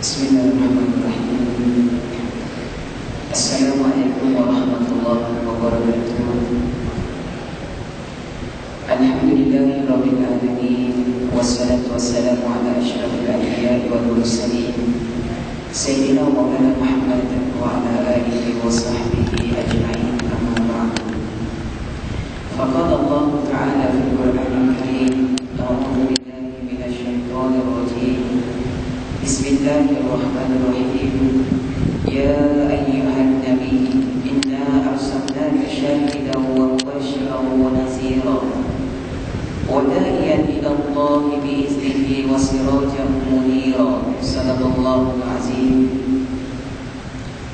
Bismillahirrahmanirrahim. Assalamualaikum warahmatullahi wabarakatuh. Alhamdulillahirabbil alamin, wassalatu wassalamu ala asyrafil anbiya'i wal mursalin, sayyidina wa maulana Muhammad wa ala alihi wa sahbihi ajma'in. Amma ba'du. Faqala Allah ta'ala fil Qur'anil Karim, a'udzu billahi minasy syaithanir rajim. Bismillahirrahmanirrahim. Ya ayyuhan nabi, inna arsalnaka syahidan wa mubasyiran wa naziran wa da'iyan ila Allah bi'iznihi wa sirajan munira. Sadaqallahul azim.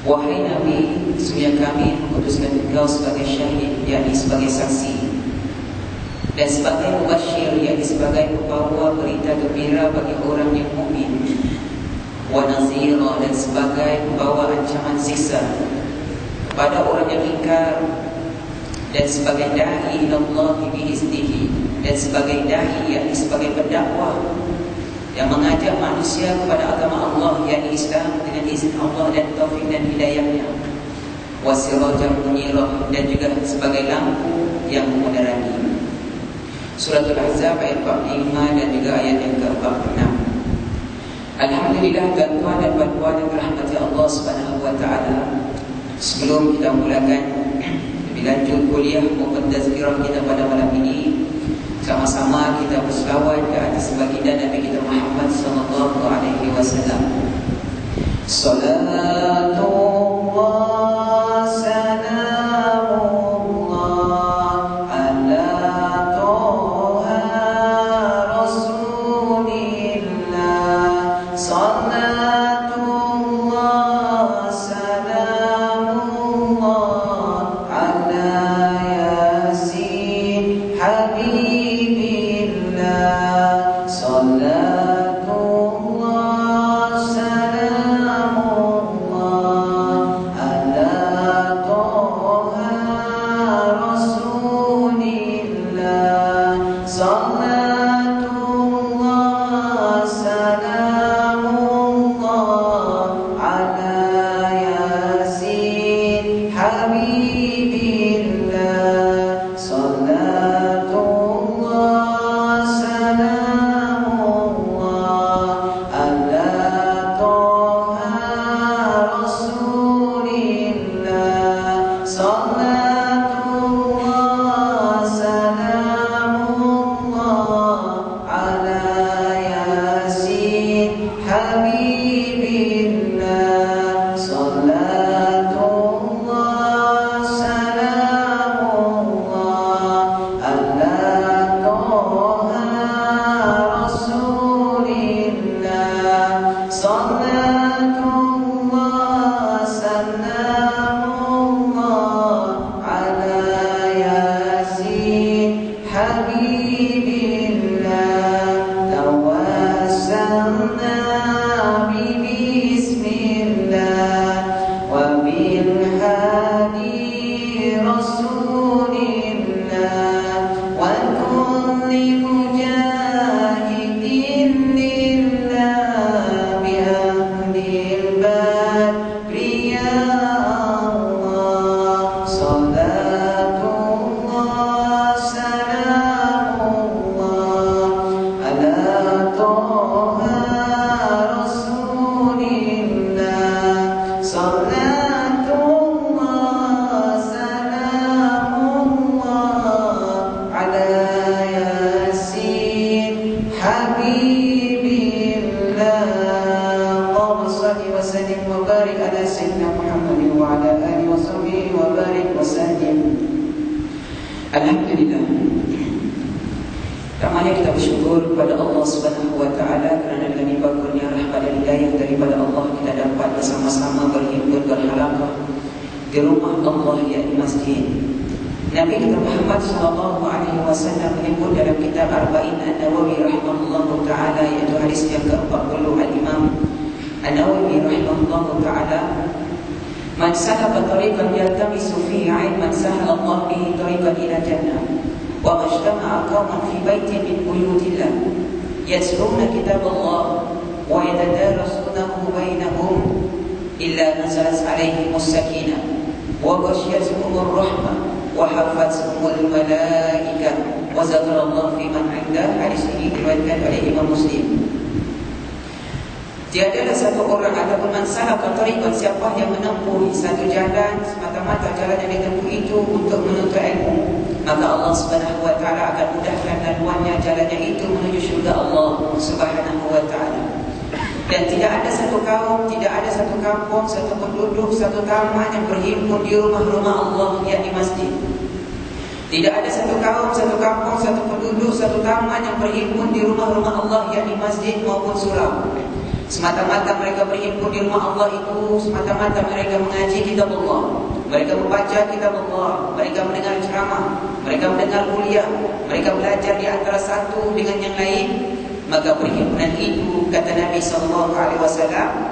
Wahai Nabi, sesungguhnya kami mengutuskan engkau sebagai syahid, yakni sebagai saksi, dan sebagai mubasyir, yakni sebagai pembawa berita gembira bagi orang yang mukmin, wa nazira, dan sebagai pembawa ancaman siksa kepada orang yang ingkar, dan sebagai da'i ilallah biiznihi, dan sebagai da'i, yakni sebagai pendakwah yang mengajak manusia kepada agama Allah, yakni Islam, dengan izin Allah dan taufik dan hidayahnya, wa sirajan munirah, dan juga sebagai lampu yang menerangi. Suratul Ahzab ayat 45 dan juga ayat yang ke-46. Alhamdulillah, bantuan dan bantuan yang dirahmati Allah Subhanahu wa taala. Sebelum kita mulakan lebih lanjut kuliah maupun tazkirah kita pada malam ini, sama-sama kita berselawat ke atas baginda Nabi kita Muhammad sallallahu alaihi wasallam. Salatullah salamullah ala toha rasulillah. Salatullah salamullah ala yasin habibillah. Salatullah salamullah ala toha rasulillah. Salatullah salamullah ala yasin habibillah. Salatullah salamullah ala toha rasulillah. Salatullah salamullah ala yasin habibillah. Salatullah salamullah ala toha rasulillah. Salatullah salamullah ala yasin habibillah. Tawassalna bismillah wa bil hadi rasulillah wa kulli mujahidin lillah bi ahdil badri ya Allah. Salatullah salamullah ala toha rasulillah. Salatullah salamullah ala yasin habibillah. Allahumma salli wa sallim wa barik ala sayyidina Muhammadin wa ala alihi wa sahbihi wa barik wa sallim. Alhamdulillah, pertamanya kita bersyukur kepada Allah Subhanahu wa taala kerana dengan limpah kurnia rahmat dan hidayah daripada Allah kita dapat bersama-sama berhimpun berhalaqah di rumah Allah, yakni masjid. Nabi kita Muhammad sallallahu alaihi wasallam menyebut dalam kitab Arba'in An-Nawawi rahimahullahu taala, iaitu hadis yang ke-40, Al-Imam An-Nawawi rahimahullahu taala, man salaka tariqan yaltamisu fihi 'ilman sahala Allah bihi tariqan ila jannah. Wa majtama'a qauman fi baitin min buyutillah yatluna kitab Allah wa yatadarasunahu nazalat alaihimus sakinah wa ghasyiyatuhumur rahmah wa hafathumul malaikah wa zakarallahu fi man 'inda. Hadis ini diriwayatkan oleh Imam Muslim. Tiadalah satu orang ataupun man salaka tariqan, siapa yang menempuh satu jalan semata-mata jalan yang ditempuh itu untuk menuntut ilmu, maka Allah Subhanahu wa taala akan mudahkan laluannya jalannya itu menuju syurga Allah Subhanahu wa taala. Dan tidak ada satu kaum, tidak ada satu kampung, satu penduduk, satu taman yang berhimpun di rumah-rumah Allah, yakni masjid. Tidak ada satu kaum, satu kampung, satu penduduk, satu taman yang berhimpun di rumah-rumah Allah, yakni masjid maupun surau, semata-mata mereka berhimpun di rumah Allah itu semata-mata mereka mengaji kitab Allah, mereka membaca kitab Allah, mereka mendengar ceramah, mereka mendengar kuliah, mereka belajar di antara satu dengan yang lain. Maka perhimpunan itu, kata Nabi SAW,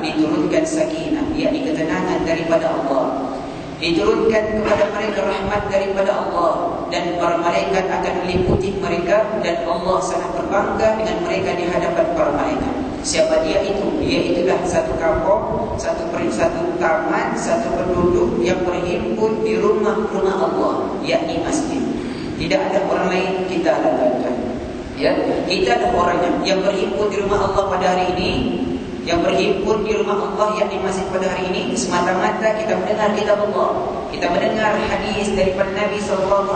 diturunkan sakinah, yakni ketenangan daripada Allah, diturunkan kepada mereka rahmat daripada Allah, dan para malaikat akan meliputi mereka, dan Allah sangat berbangga dengan mereka di hadapan para malaikat. Siapa dia itu? Iaitulah satu kampung, satu taman, satu penduduk yang berhimpun di rumah-rumah Allah, yakni masjid. Tidak ada orang lain, kita lakukan. Ya, kita ada orang yang berhimpun di rumah Allah pada hari ini, yang berhimpun di rumah Allah yakni masjid pada hari ini, semata-mata kita mendengar kitab Allah, kita mendengar hadis daripada Nabi SAW,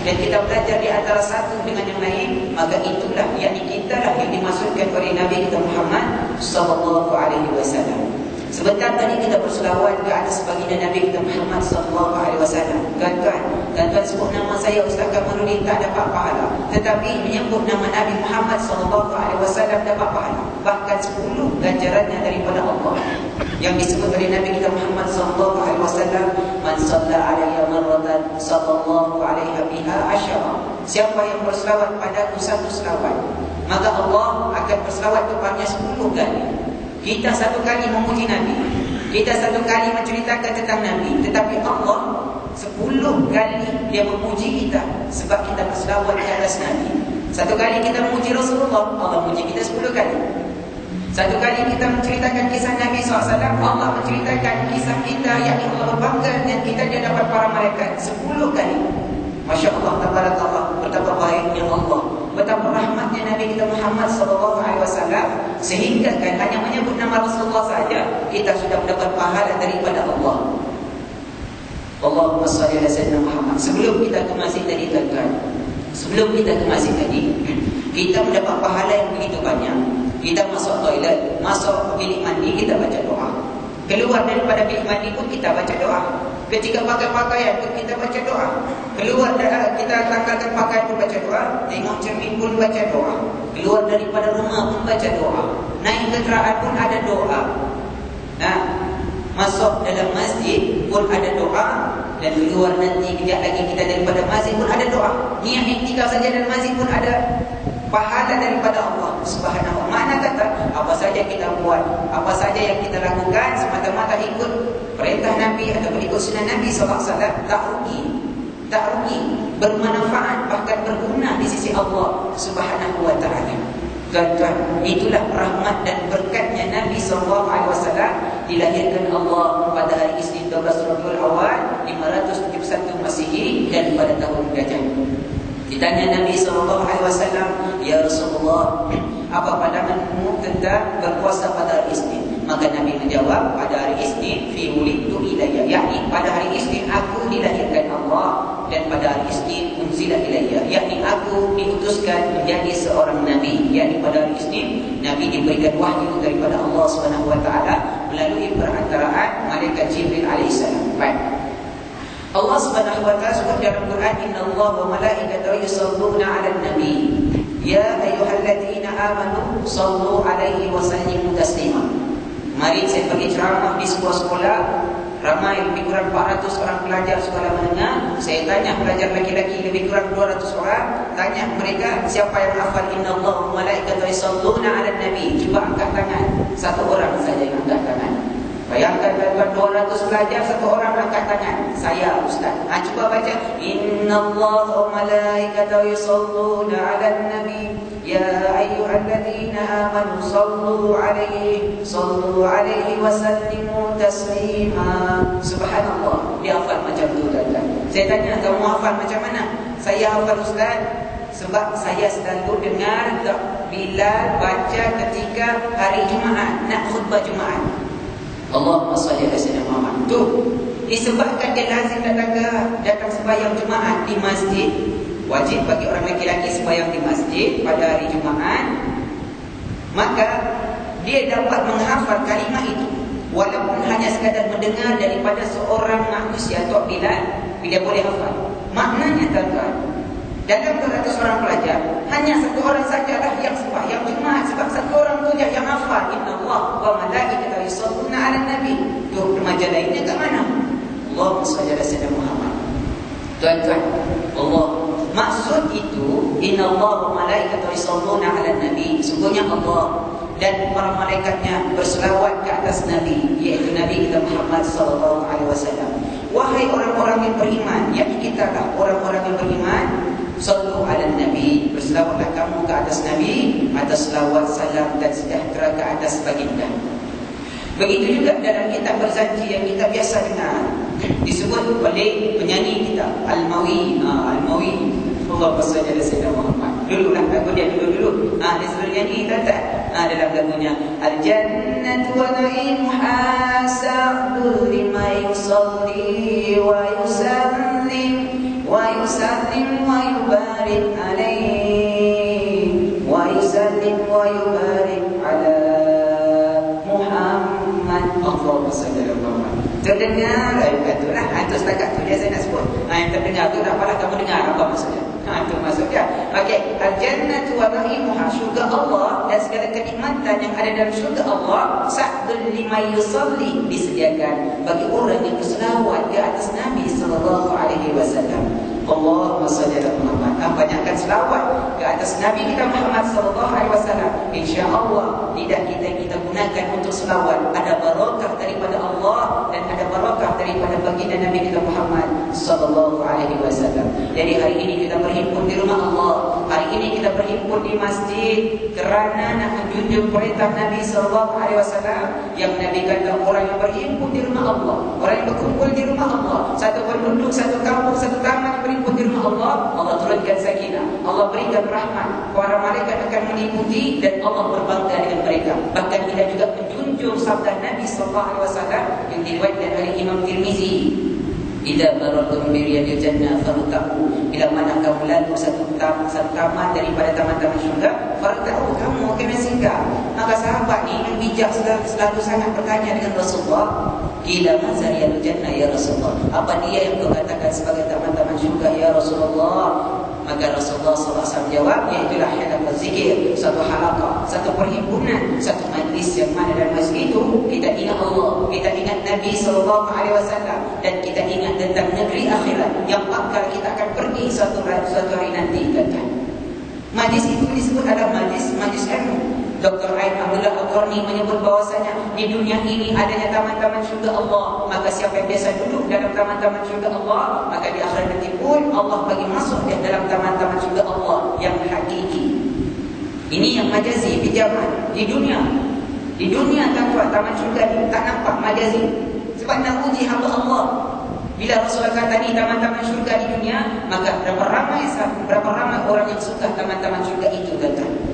dan kita belajar di antara satu dengan yang lain. Maka itulah, yakni kitalah yang dimaksudkan oleh Nabi kita Muhammad SAW. Sebentar tadi kita berselawat ke atas baginda Nabi kita Muhammad SAW. Tuan-tuan sebut nama saya Ustaz Kamarudin tak dapat pahala, tetapi menyebut nama Nabi Muhammad SAW dapat pahala, bahkan 10 ganjarannya daripada Allah. Yang disebut oleh Nabi kita Muhammad SAW, man shalla alayya marratan sallallahu alaihi biha asyara. Siapa yang berselawat padaku satu selawat, maka Allah akan berselawat kepadanya 10 kali. Kita satu kali memuji Nabi, kita satu kali menceritakan tentang Nabi, tetapi Allah 10 kali dia memuji kita sebab kita berselawat di atas Nabi. Satu kali kita memuji Rasulullah, Allah memuji kita 10 kali. Satu kali kita menceritakan kisah Nabi SAW, Allah menceritakan kisah kita, yakni Allah berbangga dengan kita di hadapan para malaikat 10 kali. Masya Allah, tabarakallah, betapa baiknya Allah, betapa rahmatnya Nabi kita Muhammad SAW, sehingga kan hanya menyebut nama Rasulullah saja kita sudah mendapat pahala daripada Allah. Allahumma salli ala sayyidina Muhammad. Sebelum kita ke masjid tadi, tuan-tuan, sebelum kita ke masjid tadi, kita mendapat pahala yang begitu banyak. Kita masuk toilet, masuk bilik mandi, kita baca doa. Keluar daripada bilik mandi pun kita baca doa. Ketika pakai pakaian pun kita baca doa. Keluar kita tanggalkan pakaian pun baca doa. Tengok cermin pun baca doa. Keluar daripada rumah pun baca doa. Naik kenderaan pun ada doa. Nah, masuk dalam masjid pun ada doa, dan keluar nanti kejap lagi kita daripada masjid pun ada doa. Niat iktikaf saja dalam masjid pun ada pahala daripada Allah Subhanahu wa taala. Makna kata, apa saja kita buat, apa saja yang kita lakukan semata-mata ikut perintah Nabi atau ikut sunnah Nabi SAW, tak rugi, bermanfaat, bahkan berguna di sisi Allah Subhanahu wa taala. Tuan-tuan, itulah rahmat dan berkatnya Nabi SAW. Dilahirkan Allah pada hari Isnin 12 Rabiul Awal 571 Masihi, dan pada tahun Gajah. Ditanya Nabi SAW, ya Rasulullah, apa pandanganmu tentang berpuasa pada hari Isnin? Maka Nabi menjawab, pada hari Isnin fi wulidtu ilayya, yakni pada hari Isnin aku dilahirkan Allah, dan pada hari Isnin unzila ilayya, yakni aku diutuskan menjadi seorang nabi. Yakni pada hari Isnin Nabi diberikan wahyu daripada Allah Subhanahu wa taala melalui perantaraan malaikat Jibril alaihissalam. Baik. Allah Subhanahu wa taala sebut dalam Quran, innallaha wa malaikatahu yusholluna 'alan nabi ya ayyuhalladzina amanu shallu 'alaihi wa sallimu taslima. Mari saya pergi ceramah di sebuah sekolah, ramai lebih kurang 400 orang pelajar sekolah menengah. Saya tanya pelajar laki-laki lebih kurang 200 orang, tanya mereka siapa yang hafal innallaha wa malaikatahu yusholluna 'alan nabi. Cuba angkat tangan, satu orang saja yang angkat tangan. Bayangkan tuan-tuan, 200 pelajar, satu orang angkat tangan. Saya Ustaz. Cuba baca, innallaha wa malaikatahu yusholluna 'alan nabi ya ayyuhalladzina amanu sallu 'alaihi wa sallimu taslima. Subhanallah, dia hafal macam tu tuan-tuan. Saya tanya, kamu hafal macam mana? Saya hafal Ustaz, sebab saya selalu dengar Bilal baca ketika hari Jumaat, nak khutbah Jumaat. Allahumma salli ala sayyidina Muhammad. Tu disebabkan dia lazim datang sembahyang Jumaat di masjid. Wajib bagi orang lelaki sembahyang di masjid pada hari Jumaat. Maka dia dapat menghafal kalimah itu, walaupun hanya sekadar mendengar daripada seorang manusia atau Bilal, dia boleh hafal. Maknanya tuan-tuan, dalam 200 orang pelajar, hanya satu orang sajalah yang sembahyang Jumaat, sebab satu orang tu yang hafal. Inna Allah wa malaikatahu yusholluna 'alan nabi. Tu remaja lainnya kat mana? Allahumma shalli ala sayyidina Muhammad. Tuan-tuan, Allah maksud itu inna Allah wa malaikatahu yusholluna 'alan nabi. Sungguhnya Allah dan para malaikatnya berselawat ke atas Nabi, iaitu Nabi kita Muhammad sallallahu alaihi wasallam. Wahai orang-orang yang beriman, yakni kita lah orang-orang yang beriman, sallu ala Nabi, berselawatlah kamu ke atas Nabi, atas selawat, salam dan sejahtera ke atas baginda. Begitu juga dalam kitab berzanji yang kita biasa dengar, disebut oleh penyanyi kita Al-Mawi. Al-Mawi, Allahumma shalli ala sayyidina Muhammad. Dululah lagu dia dulu. Dia sebelum nyanyi tak? Dalam lagunya Al-Jannatu wa na'imuha sa'du liman yusalli wa yusallim wa yusallim wa yubarik alaihi wa yusallim wa yubarik ala Muhammad. Allahumma salli ala Muhammad. Terdengar itulah, itu setakat tu dia saya nak sebut. Yang terdengar tu tak apalah kamu dengar apa maksudnya. Itu maksudnya. Okey, al-jannatu wa na'imuha, syurga Allah dan segala kenikmatan yang ada dalam syurga Allah, sa'dul liman yusalli, disediakan bagi orang yang berselawat di atas Nabi sallallahu alaihi wasallam. Allahumma shalli ala Muhammad. Banyakkan selawat ke atas Nabi kita Muhammad sallallahu alaihi wasallam. Insya-Allah lidah kita gunakan untuk selawat, ada barakah daripada Allah dan ada barakah daripada baginda Nabi kita Muhammad sallallahu alaihi wasallam. Jadi hari ini kita berhimpun di rumah Allah. Hari ini kita berhimpun di masjid kerana nak menjunjung perintah Nabi sallallahu alaihi wasallam yang Nabi kata orang yang berhimpun di rumah Allah, orang yang berkumpul di rumah Allah, satu penduduk, satu kampung, satu taman berhimpun di rumah Allah, Allah turunkan sakinah, Allah berikan rahmat, para malaikat akan meliputi dan Allah berbangga dengan mereka. Bahkan kita juga menjunjung sabda Nabi sallallahu alaihi wasallam yang diriwayatkan oleh Imam Tirmizi, idza marartum bi riyadil jannah fartaqu, bila mana kamu lalu satu taman daripada taman-taman syurga, fartaqu, kamu kena singgah. Maka sahabat ni yang bijak selalu sangat bertanya dengan Rasulullah, qila ma riyadil jannah ya Rasulullah, apa dia yang kau katakan sebagai taman-taman syurga ya Rasulullah? Maka Rasulullah SAW jawab, iaitulah halaqah zikir, satu halaqah, satu perhimpunan, satu majlis yang mana dalam majlis itu kita ingat Allah, kita ingat Nabi SAW, dan kita ingat tentang negeri akhirat yang bakal kita akan pergi suatu hari nanti. Majlis itu disebut adalah majlis ilmu. Dr. Ain Abdullah Al-Qarni menyebut bahawasanya di dunia ini adanya taman-taman syurga Allah. Maka siapa yang biasa duduk dalam taman-taman syurga Allah, maka di akhirat nanti pun Allah bagi masuk dia dalam taman-taman syurga Allah yang hakiki. Ini yang majazi pinjaman di dunia. Di dunia tuan-tuan, taman syurga ni tak nampak majazi. Sebab nak uji hamba Allah. Bila Rasulullah kata ni taman-taman syurga di dunia, maka berapa ramai orang yang suka taman-taman syurga itu tuan-tuan.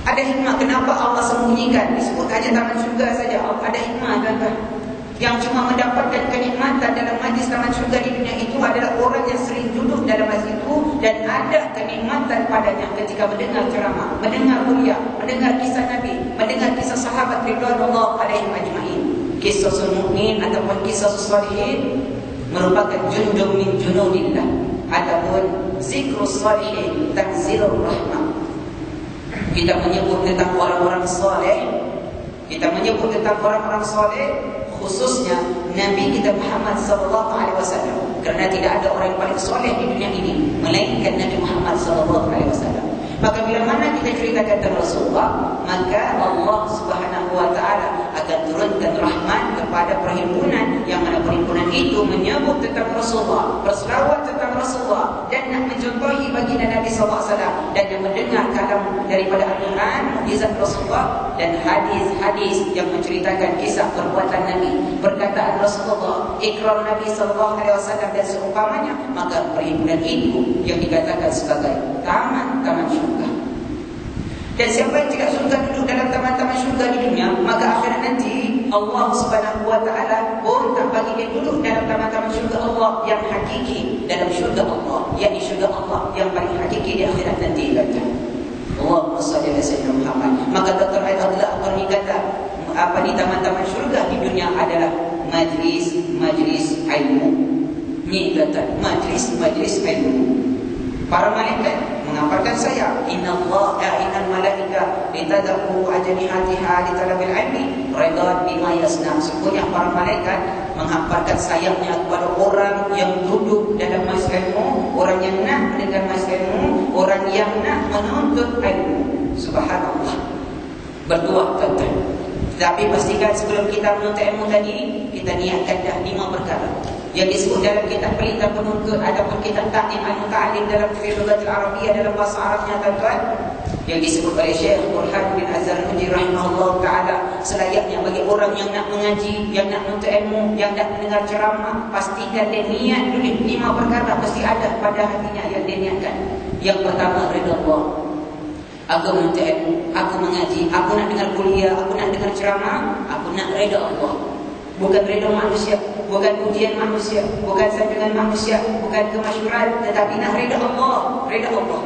Ada hikmah kenapa Allah sembunyikan, disebut hanya taman syurga saja. Ada hikmah tuan-tuan. Yang cuma mendapatkan kenikmatan dalam majlis taman syurga di dunia itu adalah orang yang sering duduk dalam majlis itu dan ada kenikmatan padanya ketika mendengar ceramah, mendengar kuliah, mendengar kisah Nabi, mendengar kisah sahabat ridwanullah alaihim ajma'in. Kisah mukmin ataupun kisah salihin merupakan jundum min junudillah, ataupun zikrus salihin tanzilur rahmah. Kita menyebut tentang orang-orang soleh, kita menyebut tentang orang-orang soleh, khususnya Nabi kita Muhammad sallallahu alaihi wasallam, kerana tidak ada orang yang paling soleh di dunia ini melainkan Nabi Muhammad sallallahu alaihi wasallam. Maka bila mana kita ceritakan tentang Rasulullah, maka Allah Subhanahu wa taala akan turunkan rahmat kepada perhimpunan yang mana perhimpunan itu menyebut tentang Rasulullah, berselawat tentang Rasulullah dan nak mencontohi baginda Nabi SAW, dan yang mendengar kalam daripada Al-Quran, mukjizat Rasulullah dan hadis-hadis yang menceritakan kisah perbuatan Nabi, perkataan Rasulullah, ikrar Nabi SAW dan seumpamanya, maka perhimpunan itu yang dikatakan sebagai taman-taman syurga. Dan siapa yang tidak suka duduk dalam taman-taman syurga di dunia, maka akhirat nanti Allah Subhanahu wa taala pun tak bagi dia duduk dalam taman-taman syurga Allah yang hakiki, dalam syurga Allah, yakni syurga Allah yang paling hakiki di akhirat nanti. Allahumma shalli ala sayyidina Muhammad. Maka Dr. Aidillah Al-Qarni kata, apa di taman-taman syurga di dunia adalah majlis ilmu. Ni kata majlis ilmu. Para malaikat mengabarkan saya, innal malaika litadqu ajnihatiha litalabil ilmi ridan bima yasna. Sesungguhnya para malaikat menghamparkan sayapnya kepada orang yang duduk dalam majlis ilmu, orang yang nak mendengar majlis ilmu, orang yang nak menuntut ilmu. Subhanallah. Berdua kata. Tapi pastikan sebelum kita menuntut ilmu tadi, kita niatkan dah 5 perkara yang disebut dalam kitab Perintah Penuntut ataupun kitab Ta'lim Al-Muta'allim dalam Fiqh Al-Arabiyyah dalam bahasa Arabnya, tuan-tuan, yang disebut oleh Syekh Burhan bin Az-Zarnuji rahimahullah ta'ala. Selayaknya bagi orang yang nak mengaji, yang nak menuntut ilmu, yang nak mendengar ceramah, pastikan dia niat dulu. 5 perkara mesti ada pada hatinya yang dia niatkan. Yang pertama, redha Allah. Aku menuntut ilmu, aku mengaji, aku nak dengar kuliah, aku nak dengar ceramah, aku nak redha Allah. Bukan redha manusia, bukan pujian manusia, bukan sanjungan manusia, bukan kemasyhuran, tetapi nak redha Allah, redha Allah.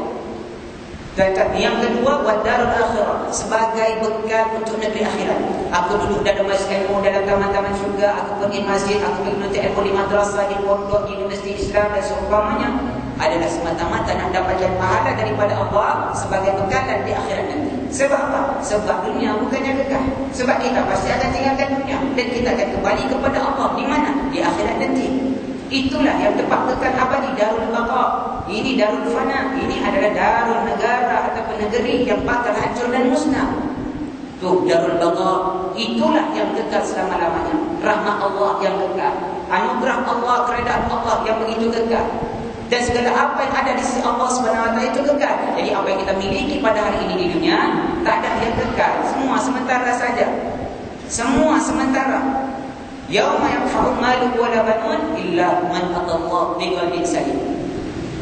Dan yang kedua, wadarul akhirah, sebagai bekal untuk negeri akhirat. Aku duduk dalam majlis ilmu, dalam taman-taman syurga, aku pergi masjid, aku pergi menuntut ilmu di madrasah, di pondok, di universiti Islam dan seumpamanya, adalah semata-mata nak dapatkan pahala daripada Allah sebagai bekalan di akhirat nanti. Sebab apa? Sebab dunia bukannya kekal. Sebab kita pasti akan tinggalkan dunia dan kita akan kembali kepada Allah. Di mana? Di akhirat nanti. Itulah yang tempat kekal abadi, darul baqa. Ini darul fana. Ini adalah darul negara ataupun negeri yang bakal hancur dan musnah. Tuh darul baqa. Itulah yang kekal selama-lamanya. Rahmat Allah yang kekal, anugerah Allah, keredaan Allah yang begitu kekal. Dan segala apa yang ada di sisi Allah SWT itu kekal. Jadi apa yang kita miliki pada hari ini di dunia, tak ada yang kekal. Semua sementara saja. Semua sementara. Yauma yanfa'u malu wala banun illa man atallaha biqalbin salim.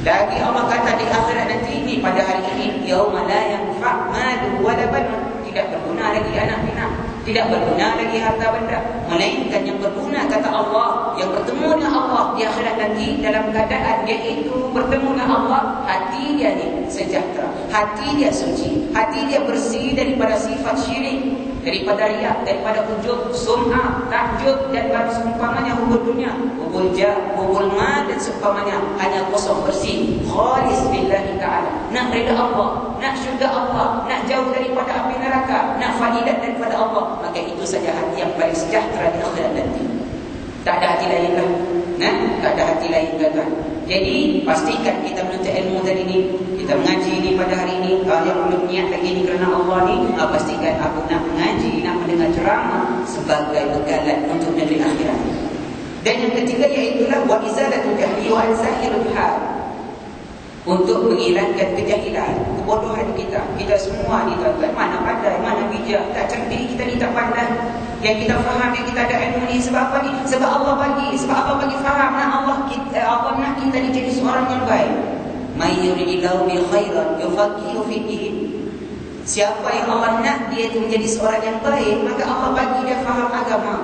Lagi Allah kata di akhirat nanti ini, pada hari ini, yauma la yanfa' malu wala banun, tidak berguna lagi anak pinak, tidak berguna lagi harta benda, melainkan yang berguna, kata Allah, yang bertemu dengan Allah di akhirat nanti dalam keadaan dia itu bertemu dengan Allah, hati dia ni sejahtera, hati dia suci, hati dia bersih daripada sifat syirik, daripada riak, daripada ujub, sum'ah, takjub dan seumpamanya hubul dunia, hubul jah, hubul mal dan seumpamanya, hanya kosong bersih, khalis lillahi ta'ala. Nak reda Allah, nak syurga Allah, nak jauh daripada api neraka, nak fadilat daripada Allah, maka itu saja hati yang paling sejahtera di akhirat nanti. Tak ada hati lain lah. Tak ada hati lain, tuan-tuan. Jadi pastikan kita menuntut ilmu tadi ni, kita mengaji ni pada hari ini. Kalau yang belum niat lagi ni kerana Allah ni, pastikan aku nak mengaji, nak mendengar ceramah sebagai bekalan untuk negeri akhirat. Dan yang ketiga iaitulah wa izalatul jahli wa anzahirul hal, untuk menghilangkan kejahilan, kebodohan kita. Kita semua ni, tuan-tuan, mana pandai, mana bijak, tak cerdik, kita ni tak pandai. Yang kita faham, yang kita ada ilmu ni sebab apa ni? Sebab Allah bagi, sebab Allah bagi faham. Allah nak kita ni jadi seorang yang baik. May yuridillahu bi khairan yufaqihu fi din. Siapa yang Allah nak dia itu menjadi seorang yang baik, maka Allah bagi dia faham agama.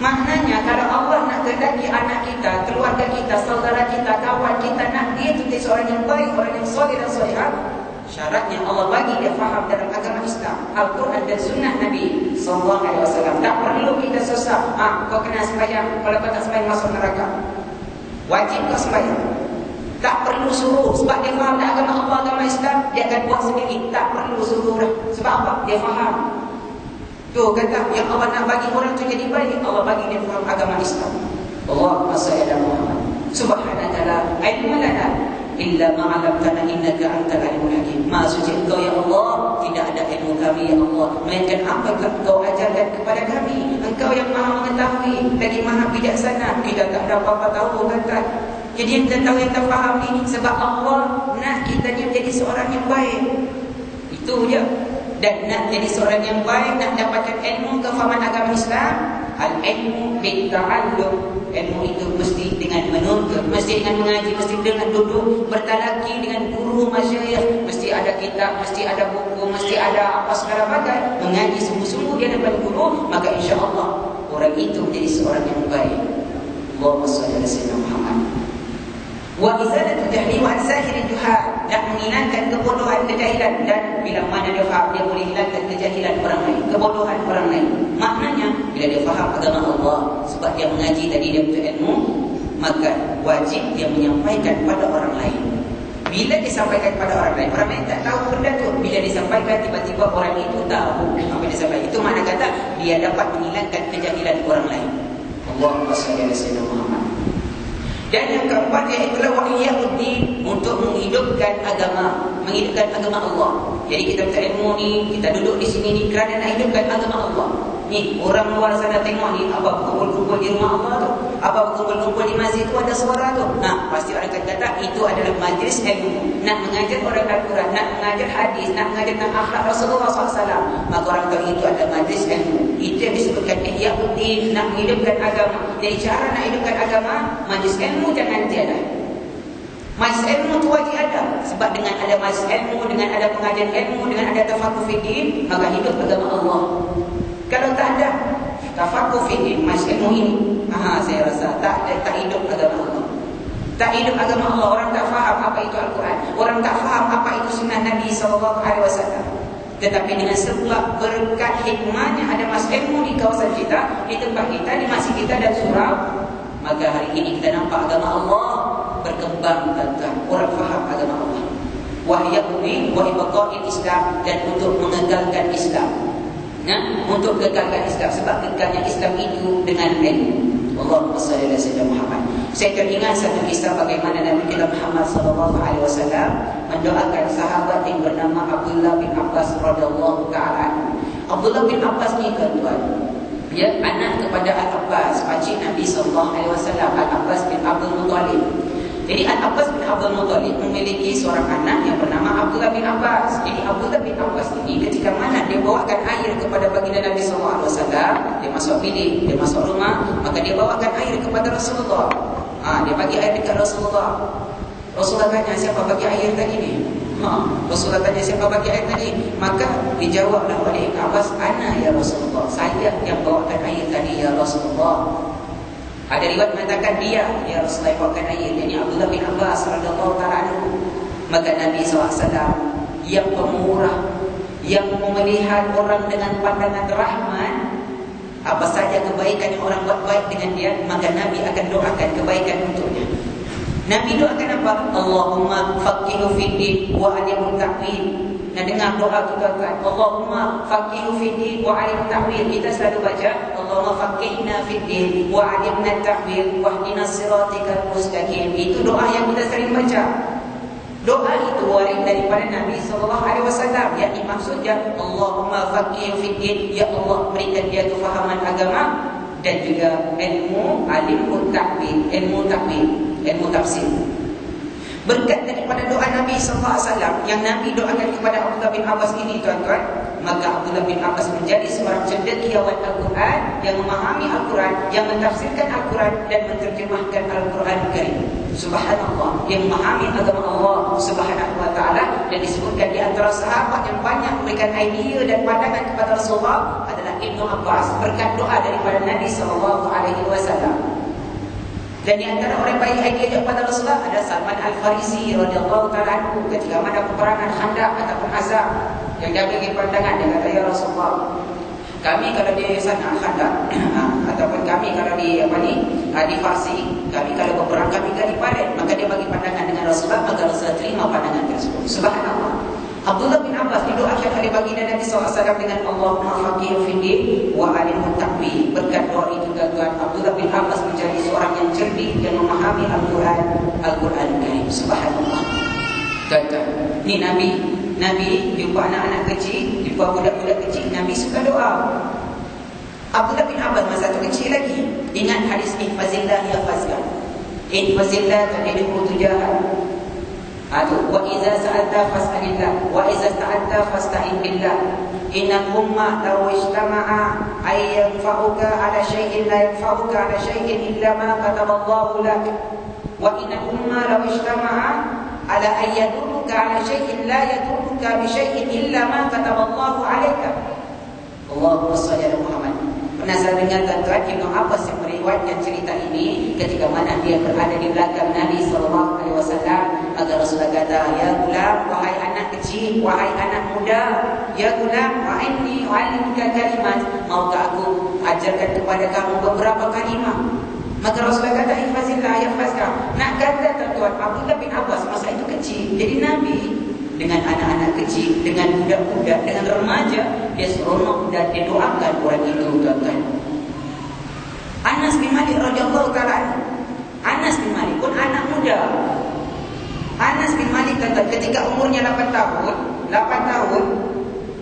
Maknanya kalau Allah nak kehendaki anak kita, keluarga kita, saudara kita, kawan kita, nak dia itu jadi seorang yang baik, orang yang soleh dan solehah, syaratnya Allah bagi dia faham dalam agama Islam, Al-Quran dan Sunnah Nabi SAW. Tak perlu kita susah. Kau kena sembahyang, kalau kau tak sembahyang masuk neraka. Wajib kau sembahyang. Tak perlu suruh, sebab dia faham agama Allah, agama Islam, dia akan buat sendiri. Tak perlu suruh dah. Sebab apa? Dia faham. Tu kata yang Allah nak bagi orang tu jadi baik, Allah bagi dia faham agama Islam. Allahumma salli ala Muhammad. Subhanaka la ilma lana illa ma 'allamtana innaka antal alimul hakim. Maha suci Engkau ya Allah, tidak ada ilmu kami ya Allah melainkan apa yang Engkau ajarkan kepada kami. Engkau yang Maha mengetahui lagi Maha bijaksana. Kita tak ada apa-apa tahu tuan-tuan. Jadi yang kita tahu, yang kita fahami, sebab Allah nak kita ni menjadi seorang yang baik. Itu je. Dan nak jadi seorang yang baik, nak dapatkan ilmu kefahaman agama Islam, al-ilmu bitta'allum. Ilmu itu mesti dengan menuntut, mesti dengan mengaji, mesti dengan duduk bertalaki dengan guru masyayikh, mesti ada kitab, mesti ada buku, mesti ada apa segala bagai. Mengaji sungguh-sungguh di hadapan guru, maka insya-Allah orang itu menjadi seorang yang baik. Allahumma shalli ala sayyidina Muhammad. Wa izalatu jahli wa sahiri juhal, dan menghilangkan kebodohan, kejahilan. Dan bila mana dia faham, dia boleh hilangkan kejahilan orang lain, kebodohan orang lain. Maknanya bila dia faham agama Allah, sebab dia mengaji tadi, dia betul ilmu, maka wajib dia menyampaikan pada orang lain. Bila disampaikan kepada orang lain tak tahu benda tu. Bila disampaikan, tiba-tiba orang itu tahu apa dia sampaikan. Itu makna kata dia dapat menghilangkan kejahilan orang lain. Allahumma shalli ala sayyidina Muhammad. Dan yang keempat, iaitulah wahyuddin, untuk menghidupkan agama, menghidupkan agama Allah. Jadi kita minta ilmu ni, kita duduk di sini ni kerana nak hidupkan agama Allah. Ni orang luar sana tengok ni, apa berkumpul-kumpul di rumah Allah tu, apa berkumpul-kumpul di masjid tu, ada suara tu. Nah, pasti orang akan kata itu adalah majlis ilmu, nak mengajar orang Al-Quran, nak mengajar hadis, nak mengajar tentang akhlak Rasulullah SAW. Maka orang tahu itu adalah majlis ilmu. Itu yang disebutkan ihyaddin, nak menghidupkan agama. Jadi cara nak hidupkan agama, majlis ilmu jangan tiada. Majlis ilmu tu wajib ada. Sebab dengan ada majlis ilmu, dengan ada pengajian ilmu, dengan ada tafaqquh fi din, maka hidup agama Allah. Kalau tak ada tafaqquh fi din, majlis ilmu ini, saya rasa tak hidup agama Allah. Tak hidup agama Allah. Orang tak faham apa itu Al-Quran, orang tak faham apa itu sunnah Nabi SAW. Tetapi dengan sebab berkat hikmahnya ada majlis ilmu di kawasan kita, di tempat kita, di masjid kita dan surau, maka hari ini kita nampak agama Allah berkembang, tuan-tuan. Orang faham agama Allah. Wahyuddin wa ibqa'il Islam, dan untuk mengekalkan Islam. Untuk kekalkan Islam, sebab kekalnya Islam itu dengan ilmu. Allahumma shalli ala sayyidina Muhammad. Saya teringat satu kisah bagaimana Nabi kita Muhammad SAW mendoakan sahabat yang bernama Abdullah bin Abbas radhiyallahu ta'ala. Abdullah bin Abbas ni, tuan-tuan, dia anak kepada Al-Abbas, pakcik Nabi SAW, Al-Abbas bin Abdul Muttalib. Jadi Al-Abbas bin Abdul Muttalib memiliki seorang anak yang bernama Abdullah bin Abbas. Jadi Abdullah bin Abbas ini ketika mana dia bawakan air kepada baginda Nabi SAW, dia masuk bilik, dia masuk rumah, maka dia bawakan air kepada Rasulullah. Dia bagi air dekat Rasulullah. Rasulullah tanya, siapa bagi air tadi ni? Rasulullah tanya, siapa bagi air tadi? Maka dijawablah oleh Abbas, ana ya Rasulullah, saya yang bawakan air tadi ya Rasulullah. Ada riwayat mengatakan dia Rasulullah yang bawakan air, yakni Abdullah bin Abbas radhiyallahu ta'ala anhu. Maka Nabi SAW yang pemurah, yang melihat orang dengan pandangan rahmat, apa saja kebaikan yang orang buat baik dengan dia, maka Nabi akan doakan kebaikan untuknya. Nabi doakan apa? Allahumma faqihu fid din wa alimhu ta'wil. Nah, dengar doa kita, tuan. Allahumma faqihu fid din wa alimhu ta'wil. Kita selalu baca Allahumma faqihna fid din wa alimna ta'wil wahdina siratikal mustaqim. Itu doa yang kita sering baca. Doa itu waris daripada Nabi SAW, yakni maksudnya Allahumma faqihu fid din, ya Allah berikan dia kefahaman agama dan juga ilmu alimul ta'wil, ilmu ta'wil, ilmu tafsir. Berkat daripada doa Nabi SAW yang Nabi doakan kepada Abdullah bin Abbas ini, tuan-tuan, maka Abdullah bin Abbas menjadi seorang cendekiawan Al-Quran, yang memahami Al-Quran, yang mentafsirkan Al-Quran dan menterjemahkan Al-Quran Karim. Subhanallah, yang memahami agama Allah Subhanahu wa ta'ala. Dan disebutkan di antara sahabat yang banyak memberikan idea dan pandangan kepada Rasulullah adalah Ibnu Abbas, berkat doa daripada Nabi SAW. Dan di antara orang baik idea kepada Rasulullah ada Salman Al-Farisi radhiyallahu ta'ala anhu. Ketika mana peperangan Khandaq ataupun Ahzab, yang dia bagi pandangan, dia kata, ya Rasulullah, kami kalau di sana Khandaq ataupun kami kalau di di Farsi, kami kalau berperang kami gali parit. Maka dia bagi pandangan dengan Rasulullah, maka Rasulullah terima pandangan tersebut. Subhanallah. Abdullah bin Abbas didoakan oleh baginda Nabi SAW dengan Allahumma faqihu fid din wa alimhu ta'wil. Berkat doa itu, tuan-tuan, Abdullah bin Abbas menjadi seorang yang cerdik, yang memahami Al-Quran Karim. Subhanallah. Tuan-tuan, ni Nabi jumpa anak-anak kecil, jumpa budak-budak kecil, Nabi suka doa. Abdullah bin Abbas masa tu kecil lagi ingat hadis ihfazillah yahfazka. Ihfazillah tajidhu tujahak. Wa iza sa'alta fas'alillah wa iza sta'alta fasta'in billah. Innal umma law ijtama'a ay yanfa'uka 'ala shay'in la yanfa'uka 'ala shay'in illa ma kataballahu lak. Wa innal umma law ijtama'a 'ala an yadurruka 'ala shay'in la yadurruka bi shay'in illa ma kataballahu 'alaika. Allahumma shalli 'ala Muhammad. Pernah saya dengar tuan-tuan Ibnu Abbas yang meriwayatkan cerita ini ketika mana dia berada di belakang Nabi SAW, agar Rasulullah kata, ya gulam, wahai anak kecil, wahai anak muda, ya gulam, wa inni u'allimuka kalimat, maukah aku ajarkan kepada kamu beberapa kalimat? Maka Rasulullah kata, ihfazillah yahfazka. Nak kata tuan-tuan, Abdullah bin Abbas masa itu kecil, jadi Nabi dengan anak-anak kecil, dengan budak-budak, dengan remaja, dia seronok dan dia doakan orang itu, tuan-tuan. Anas bin Malik radhiyallahu ta'ala, Anas bin Malik pun anak muda. Anas bin Malik, tuan-tuan, ketika umurnya 8 tahun,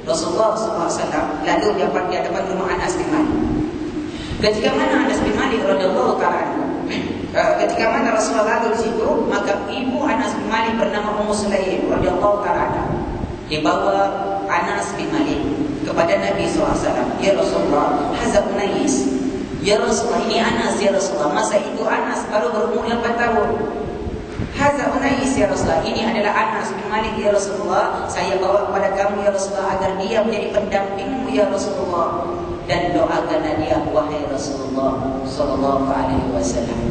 Rasulullah SAW lalu dia depan rumah Anas bin Malik. Ketika mana Anas bin Malik radhiyallahu ta'ala, ketika mana Rasulullah lalu di situ, maka ibu Anas bin Malik bernama Ummu Sulaim radhiyallahu ta'ala. Dia bawa Anas bin Malik kepada Nabi SAW. Ya Rasulullah, hadza Unais. Ya Rasulullah, ini Anas ya Rasulullah. Masa itu Anas baru berumur 8 tahun. Hadza Unais ya Rasulullah, ini adalah Anas bin Malik ya Rasulullah. Saya bawa kepada kamu ya Rasulullah agar dia menjadi pendampingmu ya Rasulullah. Dan doakanlah dia wahai Rasulullah sallallahu alaihi wasallam.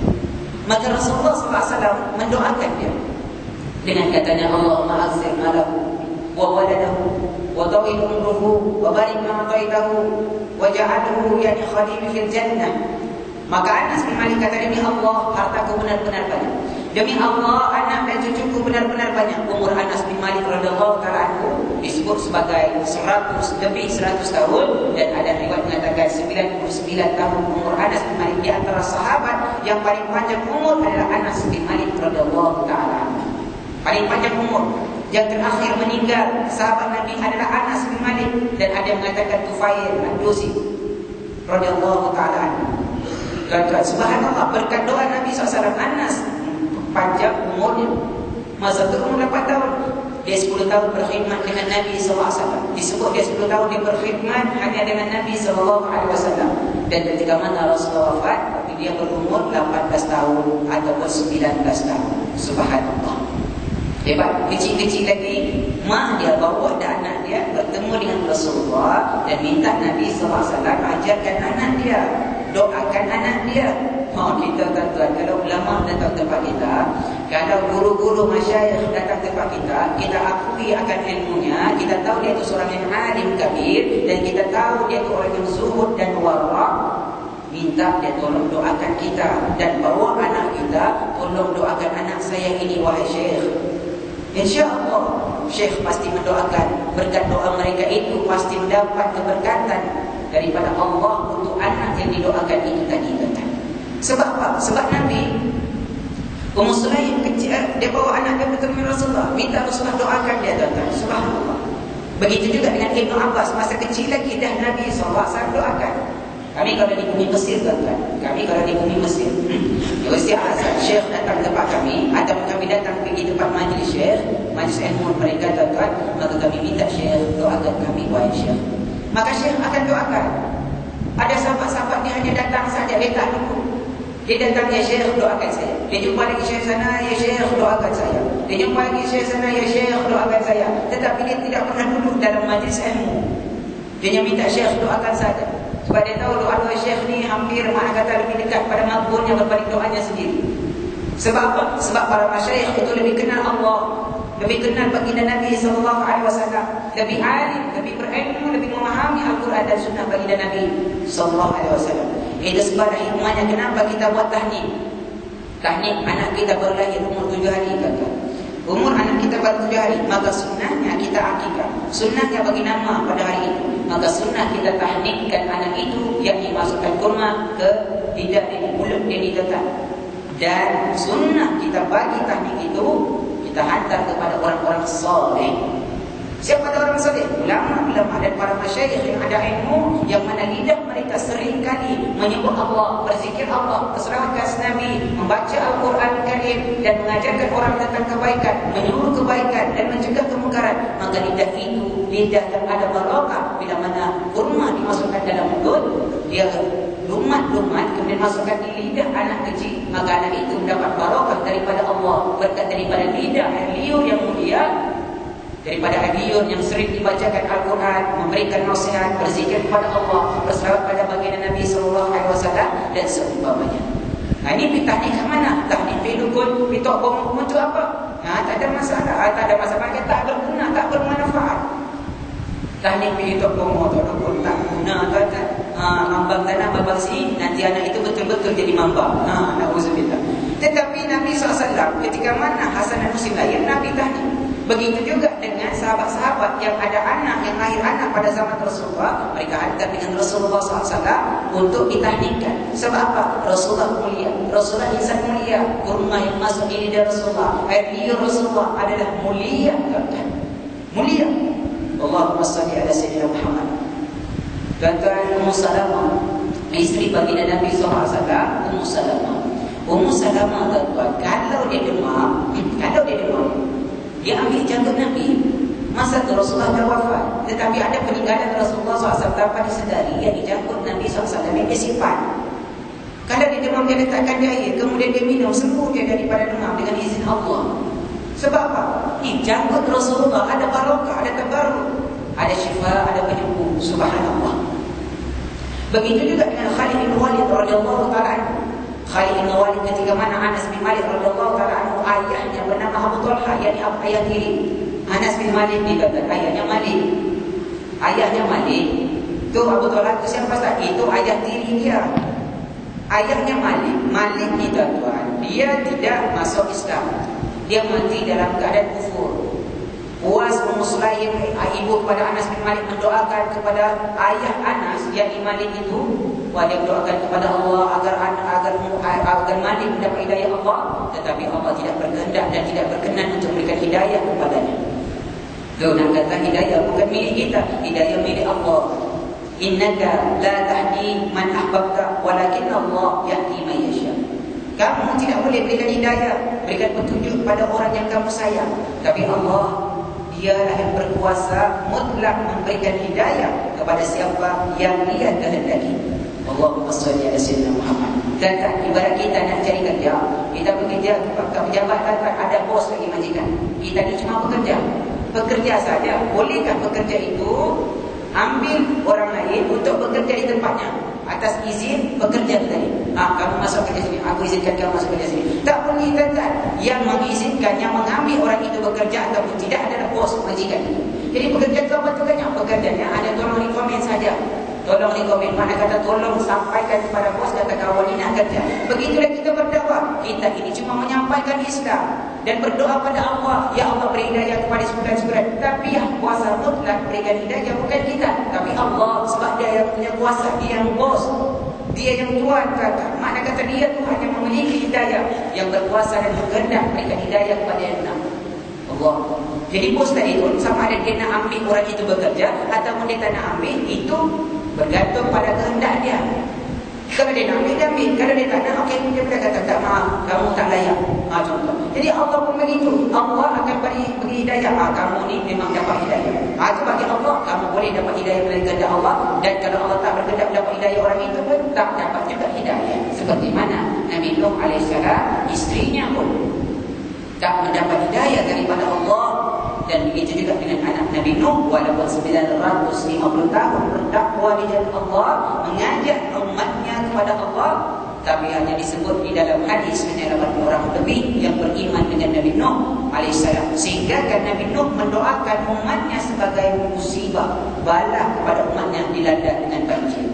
Maka Rasulullah SAW mendoakan dia dengan katanya, Allahumma aghfir malahu wa waladahu wa tawil umruhu wa barik ma ataitahu wa ja'alhu yani khadimi fil jannah. Maka Anas bin Malik kata, demi Allah, hartaku benar-benar banyak. Demi Allah, anak dan cucuku benar-benar banyak. Umur Anas bin Malik radhiyallahu ta'ala disebut sebagai 100 tahun, dan ada riwayat mengatakan 99 tahun umur Anas bin Malik. Di antara sahabat yang paling panjang umur adalah Anas bin Malik radhiyallahu ta'ala. Paling panjang umur. Yang terakhir meninggal sahabat Nabi adalah Anas bin Malik, dan ada yang mengatakan Tufail ad-Dusi radhiyallahu ta'ala. Tuan-tuan, subhanallah, berkat doa Nabi SAW, Anas panjang umurnya. Masa itu umur 8 tahun. Dia 10 tahun berkhidmat dengan Nabi SAW. Disebut dia 10 tahun dia berkhidmat hanya dengan Nabi SAW. Dan ketika mana Rasulullah wafat, dia berumur 18 tahun ataupun 19 tahun. Subhanallah. Hebat, kecil-kecil lagi, mak dia bawa dan anak dia bertemu dengan Rasulullah dan minta Nabi SAW ajarkan anak dia, doakan anak dia. Mau kita tuan-tuan, kalau ulama datang tempat kita, kalau guru-guru masyayikh datang tempat kita, kita akui akan ilmunya, kita tahu dia itu seorang yang alim kabir, dan kita tahu dia itu orang yang zuhud dan wara', minta dia tolong doakan kita, dan bawa anak kita, tolong doakan anak saya ini wahai syekh. InsyaAllah syekh pasti mendoakan, berkat doa mereka itu pasti mendapat keberkatan daripada Allah untuk anak yang didoakan itu tadi, tuan-tuan. Sebab apa? Sebab Nabi Ummu Sulaim kecil, dia bawa anak dia bertemu Rasulullah, minta Rasulullah doakan dia, tuan-tuan. Subhanallah. Begitu juga dengan Ibnu Abbas, masa kecil lagi dah Nabi SAW doakan. Kami kalau di bumi Mesir, tuan-tuan, kami kalau di bumi Mesir, Universiti Al-Azhar, syekh datang tempat kami, atau kami datang pergi tempat majlis syekh, majlis ilmu mereka, tuan-tuan, maka kami minta syekh doakan kami wahai syekh. Maka syekh akan doakan. Ada sahabat-sahabat dia hanya datang saja, dia tak dulu. Dia datang, ya syekh doakan saya. Dia jumpa lagi syekh sana, ya syekh doakan saya. Dia jumpa lagi syekh sana, ya syekh doakan saya. Tetapi dia tidak pernah duduk dalam majlis ilmu. Dia hanya minta syekh doakan saja. Sebab dia tahu doa-doa syekh ni hampir mana kata lebih dekat pada makbulnya berbanding doanya sendiri. Sebab apa? Sebab para masyayikh itu lebih kenal Allah, lebih kenal baginda Nabi SAW, lebih alim, lebih berilmu, lebih memahami Al-Quran dan Sunnah baginda Nabi SAW. Itu sebab hikmahnya kenapa kita buat tahnik. Tahnik anak kita baru lahir umur 7 hari, kata. Umur anak kita baru 7 hari, maka sunnahnya kita akikah. Sunnahnya bagi nama pada hari itu. Maka sunnah kita tahnikkan anak itu, yakni masukkan kurma ke lidah dia, mulut dia ditekan. Dan sunnah kita bagi tahnik itu, kita hantar kepada orang-orang soleh. Siapa orang soleh? Ulama-ulama dan para masyayikh yang ada ilmu, yang mana lidah mereka sering kali menyebut Allah, berzikir Allah, berselawat ke Nabi, membaca Al-Quran Karim dan mengajarkan orang tentang kebaikan, menyuruh kebaikan dan mencegah kemungkaran. Maka lidah itu lidah yang ada barakah. Bila mana kurma dimasukkan dalam mulut, dia lumat-lumat kemudian masukkan di lidah anak kecil, maka anak itu mendapat barakah daripada Allah, berkat daripada lidah air liur yang mulia, daripada hadiyun yang sering dibacakan Al-Quran, memberikan nasihat, berzikir kepada Allah, berselawat pada baginda Nabi SAW dan seumpamanya. Ini tahnik ke mana? Tahnik pelukun, pitok bom untuk apa? Tak ada masalah. Tak ada masalah. Tak berguna, tak bermanfaat. Tahnik pitok bom tak guna, kata mambang tanah babak sini, nanti anak itu betul-betul jadi mambang. Na'udzubillah. Tetapi Nabi SAW ketika mana Hasan dan Husain lahir, Nabi tahnik. Begitu juga dengan sahabat-sahabat yang ada anak, yang lahir anak pada zaman Rasulullah, mereka hantar dengan Rasulullah SAW untuk ditahnikkan. Sebab apa? Rasulullah mulia, Rasulullah insan mulia, kurma yang masuk di lidah Rasulullah, air liur Rasulullah adalah mulia, mulia. Allahumma salli ala sayyidina Muhammad. Tuan-tuan, Ummu Salamah, isteri baginda Nabi SAW, Ummu Salamah. Ummu Salamah, tuan-tuan, kalau dia demam, dia ambil janggut Nabi. Masa itu Rasulullah dah wafat, tetapi ada peninggalan Rasulullah SAW tanpa disedari, yang dijanggut Nabi SAW yang dia simpan. Kalau dia demam, dia letakkan di air, kemudian dia minum, sembuh dia daripada demam dengan izin Allah. Sebab apa? Di janggut Rasulullah ada barakah, ada tabarruk, ada syifa, ada penyembuh. Subhanallah. Begitu juga dengan Khalid bin Walid radhiyallahu ta'ala anhu. Khalid bin Walid ketika mana Anas bin Malik radhiyallahu ta'ala anhu, ayahnya bernama Abu Talha, yakni ayah tiri. Anas bin Malik ni kata ayahnya Malik. Ayahnya Malik. Tu Abu Talha tu siapa Ustaz? Itu ayah tiri dia. Ayahnya Malik. Malik ni tuan-tuan, dia tidak masuk Islam. Dia mati dalam keadaan kufur. Puas Ummu Sulaim, ibu kepada Anas bin Malik, mendoakan kepada ayah Anas, yakni Malik itu, dia berdoakan kepada Allah agar Malik mendapat hidayah Allah, tetapi Allah tidak berkehendak dan tidak berkenan untuk memberikan hidayah kepadanya. Tu nak kata hidayah bukan milik kita, hidayah milik Allah. Innaka la tahdi man ahbabta walakin Allah yahdi man yasha. Kamu tidak boleh berikan hidayah, berikan petunjuk kepada orang yang kamu sayang, tapi Allah, Dialah yang berkuasa mutlak memberikan hidayah kepada siapa yang Dia kehendaki. Allahumma shalli ala sayyidina Muhammad. Dan ibarat kita nak cari kerja, kita bekerja ke pejabat kan, ada bos lagi majikan. Kita ni cuma bekerja saja. Bolehkah pekerja itu ambil orang lain untuk bekerja di tempatnya atas izin pekerja tadi? Kamu masuk kerja sini, aku izinkan kamu masuk kerja sini. Tak boleh, tuan-tuan. Yang mengizinkan, yang mengambil orang itu bekerja ataupun tidak adalah bos majikan itu. Jadi pekerja itu apa tugasnya? Pekerjanya ada tolong rekomen saja. Tolong rekomen, mana kata tolong sampaikan kepada bos, kata kawan ini nak kerja. Begitulah kita berdakwah. Kita ini cuma menyampaikan Islam dan berdoa pada Allah, ya Allah beri hidayah kepada sembilan-sembilan. Tapi yang kuasa mutlak berikan hidayah bukan kita, tapi Allah. Sebab Dia yang punya kuasa, Dia yang bos, Dia yang tuan kata. Mana kata Dia Tuhan yang memiliki hidayah, yang berkuasa dan berkehendak berikan hidayah kepada yang nak. Allah. Jadi bos tadi itu sama ada dia nak ambil orang itu bekerja ataupun dia tak nak ambil, itu bergantung pada kehendak dia. Kalau dia nak ambil, dia ambil. Kalau dia tak nak, okey, dia boleh kata tak, maaf, kamu tak layak. Contoh. Jadi Allah pun begitu. Allah akan beri hidayah. Kamu ni memang dapat hidayah. Itu bagi Allah, kamu boleh dapat hidayah dari kehendak Allah. Dan kalau Allah tak berkehendak dapat hidayah orang itu pun tak dapat juga hidayah. Seperti mana Nabi Nuh AS, istrinya pun tak mendapat hidayah daripada Allah. Dan begitu juga dengan anak Nabi Nuh, walaupun 950 tahun berdakwah di jalan Allah, mengajak umatnya kepada Allah, tapi hanya disebut di dalam hadis hanya 80 orang lebih yang beriman dengan Nabi Nuh AS. Sehingga kan Nabi Nuh mendoakan umatnya sebagai musibah, bala kepada umatnya dilanda dengan banjir.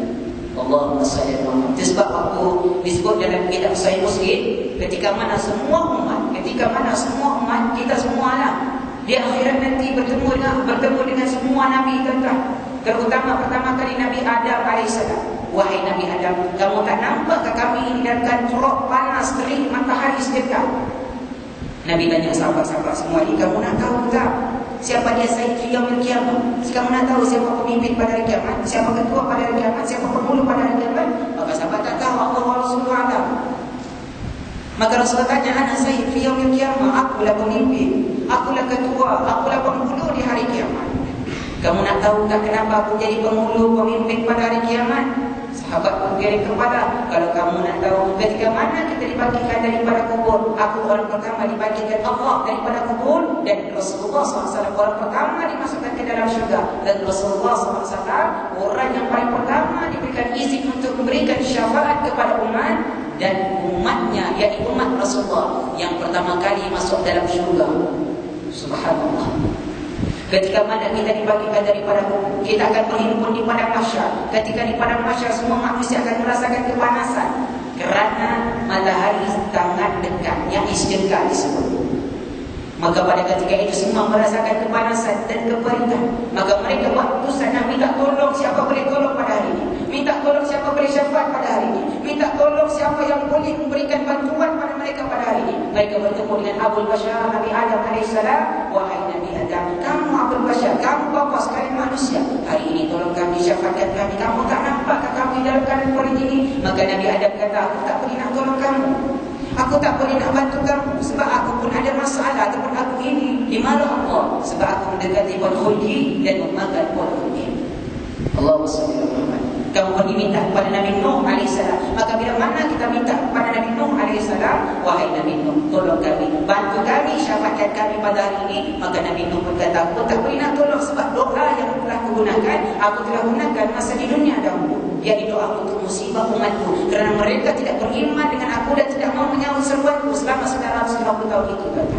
Allahumma salli ala Muhammad. Sebab waktu disebut dalam kitab Sahih Muslim, ketika mana semua umat, kita semualah di akhirat nanti bertemu dengan semua Nabi, tuan-tuan. Terutama pertama kali Nabi Adam AS. Wahai Nabi Adam, kamu tak nampakkah kami ini dalam teruk panas terik matahari sedekah? Nabi tanya sahabat-sahabat semua ni, kamu nak tahu tak siapa dia Sayyid Yaumil Qiyamah? Kamu nak tahu siapa pemimpin pada hari kiamat? Siapa ketua pada hari kiamat? Siapa penghulu pada hari kiamat? Maka sahabat tak tahu, Allah wa Rasulullah alam. Maka Rasulullah tanya, ana Sayyid Yaumil Qiyamah, akulah pemimpin, akulah ketua, akulah penghulu di hari kiamat. Kamu nak tahu tak kenapa aku jadi penghulu, pemimpin pada hari kiamat? Sahabat pun biarin kepala. Kalau kamu nak tahu ketika mana kita dibagikan daripada kubur, aku orang pertama dibagikan Allah daripada kubur, dan Rasulullah SAW orang pertama dimasukkan ke dalam syurga, dan Rasulullah SAW orang yang paling pertama diberikan izin untuk memberikan syafaat kepada umat, dan umatnya, yakni umat Rasulullah yang pertama kali masuk dalam syurga. Subhanallah. Ketika mana kita dibagikan daripada kubur, kita akan berhimpun di padang mahsyar. Ketika di padang mahsyar, semua manusia akan merasakan kepanasan kerana matahari sangat dekat, yang istirahat disebut. Maka pada ketika itu semua merasakan kepanasan dan keperitan. Maka mereka buat keputusan nak minta tolong siapa boleh tolong pada hari ini, minta tolong siapa boleh syafaat pada hari ini, minta tolong siapa yang boleh memberikan bantuan pada mereka pada hari ini. Mereka bertemu dengan Abul Bashar Nabi Adam AS. Wahai Nabi Adam, kamu Abul Bashar, kamu bapa sekalian manusia, hari ini tolong kami, syafaatkan kami. Kamu tak nampakkah kami dalam keadaan seperti ini? Maka Nabi Adam kata, aku tak boleh nak tolong kamu, aku tak boleh nak bantu kamu, sebab aku pun ada masalah, ataupun aku ini dimalah Allah, sebab aku mendekati pohon khuldi dan memakan pohon khuldi. Allahumma salli ala Muhammad. Kamu pun diminta kepada Nabi Nuh AS. Maka bila mana kita minta kepada Nabi Nuh AS, wahai Nabi Nuh, tolong kami, bantu kami, syafaatkan kami pada hari ini. Maka Nabi Nuh pun kata, aku tak boleh nak tolong, sebab doa yang telah aku telah gunakan masa di dunia dahulu, yakni doa untuk musibah umatku, kerana mereka tidak beriman dengan aku dan tidak mau menyambut seruanku selama 950 tahun itu. Kata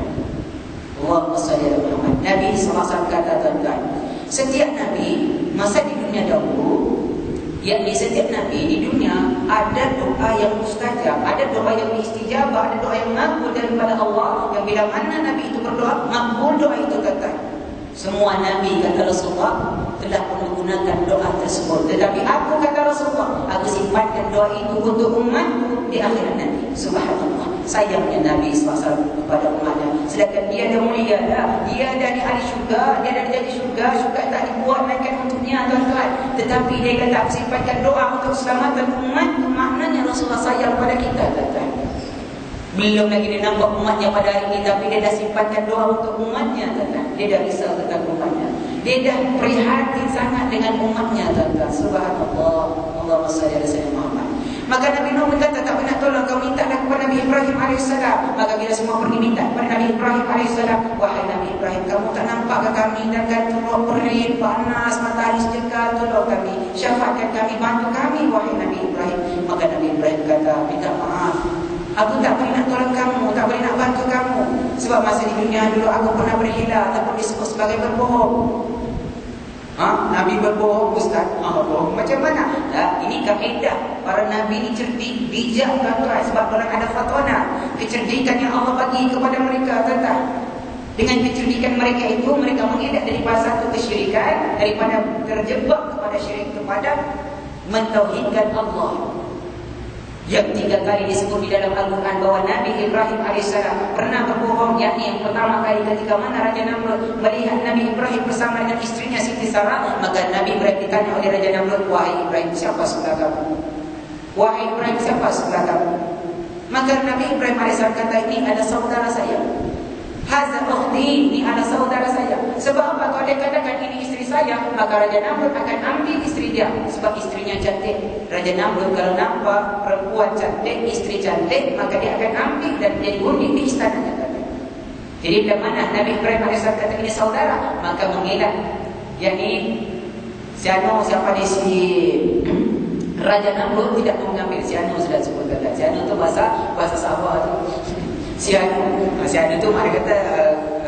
Allahumma salli ala Muhammad. Nabi SAW kata, tuan-tuan, setiap Nabi masa di dunia dahulu, yakni setiap Nabi di dunia, ada doa yang mustajab, ada doa yang istijabah, ada doa yang makbul daripada Allah, yang bila mana Nabi itu berdoa, makbul doa itu. Kata semua Nabi, kata Rasulullah, telah menggunakan doa tersebut, tetapi aku, kata Rasulullah, aku simpankan doa itu untuk umatku di akhirat nanti. Subhanallah, sayangnya Nabi SAW kepada umatnya, sedangkan dia dah mulia dah, dia dah di ahli syurga, dia dah jadi syurga, syurga tak dibuat mainkan untuknya, tuan-tuan, tetapi dia kata aku simpankan doa untuk keselamatan umatku. Maknanya Rasulullah sayang pada kita, tuan-tuan. Belum lagi dia nampak umatnya pada hari ini, tapi dia dah simpankan doa untuk umatnya, tuan-tuan. Dia dah risau tentang umatnya, dia dah prihatin sangat dengan umatnya, tuan-tuan. Subhanallah. Allahumma salli ala sayyidina Muhammad. Maka Nabi Nuh berkata, tak pernah tolong, kau mintalah kepada Nabi Ibrahim AS. Maka bila semua pergi minta kepada Nabi Ibrahim AS, wahai Nabi Ibrahim, kamu tak nampakkah kami dan turun perit, panas, matahari sedekat, tolong kami, syafaatkan kami, bantu kami, wahai Nabi Ibrahim. Maka Nabi Ibrahim kata, minta maaf, aku tak boleh nak tolong kamu, tak boleh nak bantu kamu, sebab masa di dunia dulu aku pernah berhilah ataupun disebut sebagai berbohong. Nabi berbohong, Ustaz. Berbohong macam mana? Ini kaedah para Nabi ni cerdik, bijak, tuan-tuan, sebab orang ada fatwana. Kecerdikan yang Allah bagi kepada mereka, tuan-tuan, dengan kecerdikan mereka itu, mereka mengelak daripada satu kesyirikan, daripada terjebak kepada syirik, kepada mentauhidkan Allah. Yang 3 kali disebut di dalam Al-Quran bahawa Nabi Ibrahim AS pernah berbohong, yakni yang pertama kali ketika mana Raja Namrud melihat Nabi Ibrahim bersama dengan istrinya Siti Sarah. Maka Nabi Ibrahim ditanya oleh Raja Namrud, wahai Ibrahim, siapa sebelah kamu? Wahai Ibrahim, siapa sebelah kamu? Maka Nabi Ibrahim AS kata, ini ada saudara saya, Hazal ukhti, ini ada saudara saya. Sebab apa? Kalau dia katakan ini istri saya, maka Raja Namrud akan ambil istri dia, sebab istrinya cantik. Raja Namrud kalau nampak perempuan cantik, istri cantik, maka dia akan ambil dan dia gundik di istananya. Jadi bila mana Nabi Ibrahim AS kata ini saudara, maka mengelak, yakni siapa di si Raja Namrud tidak mau mengambil. Sianu sudah sebut kata, sianu tu bahasa Sabah tu. Sianu tu mereka kata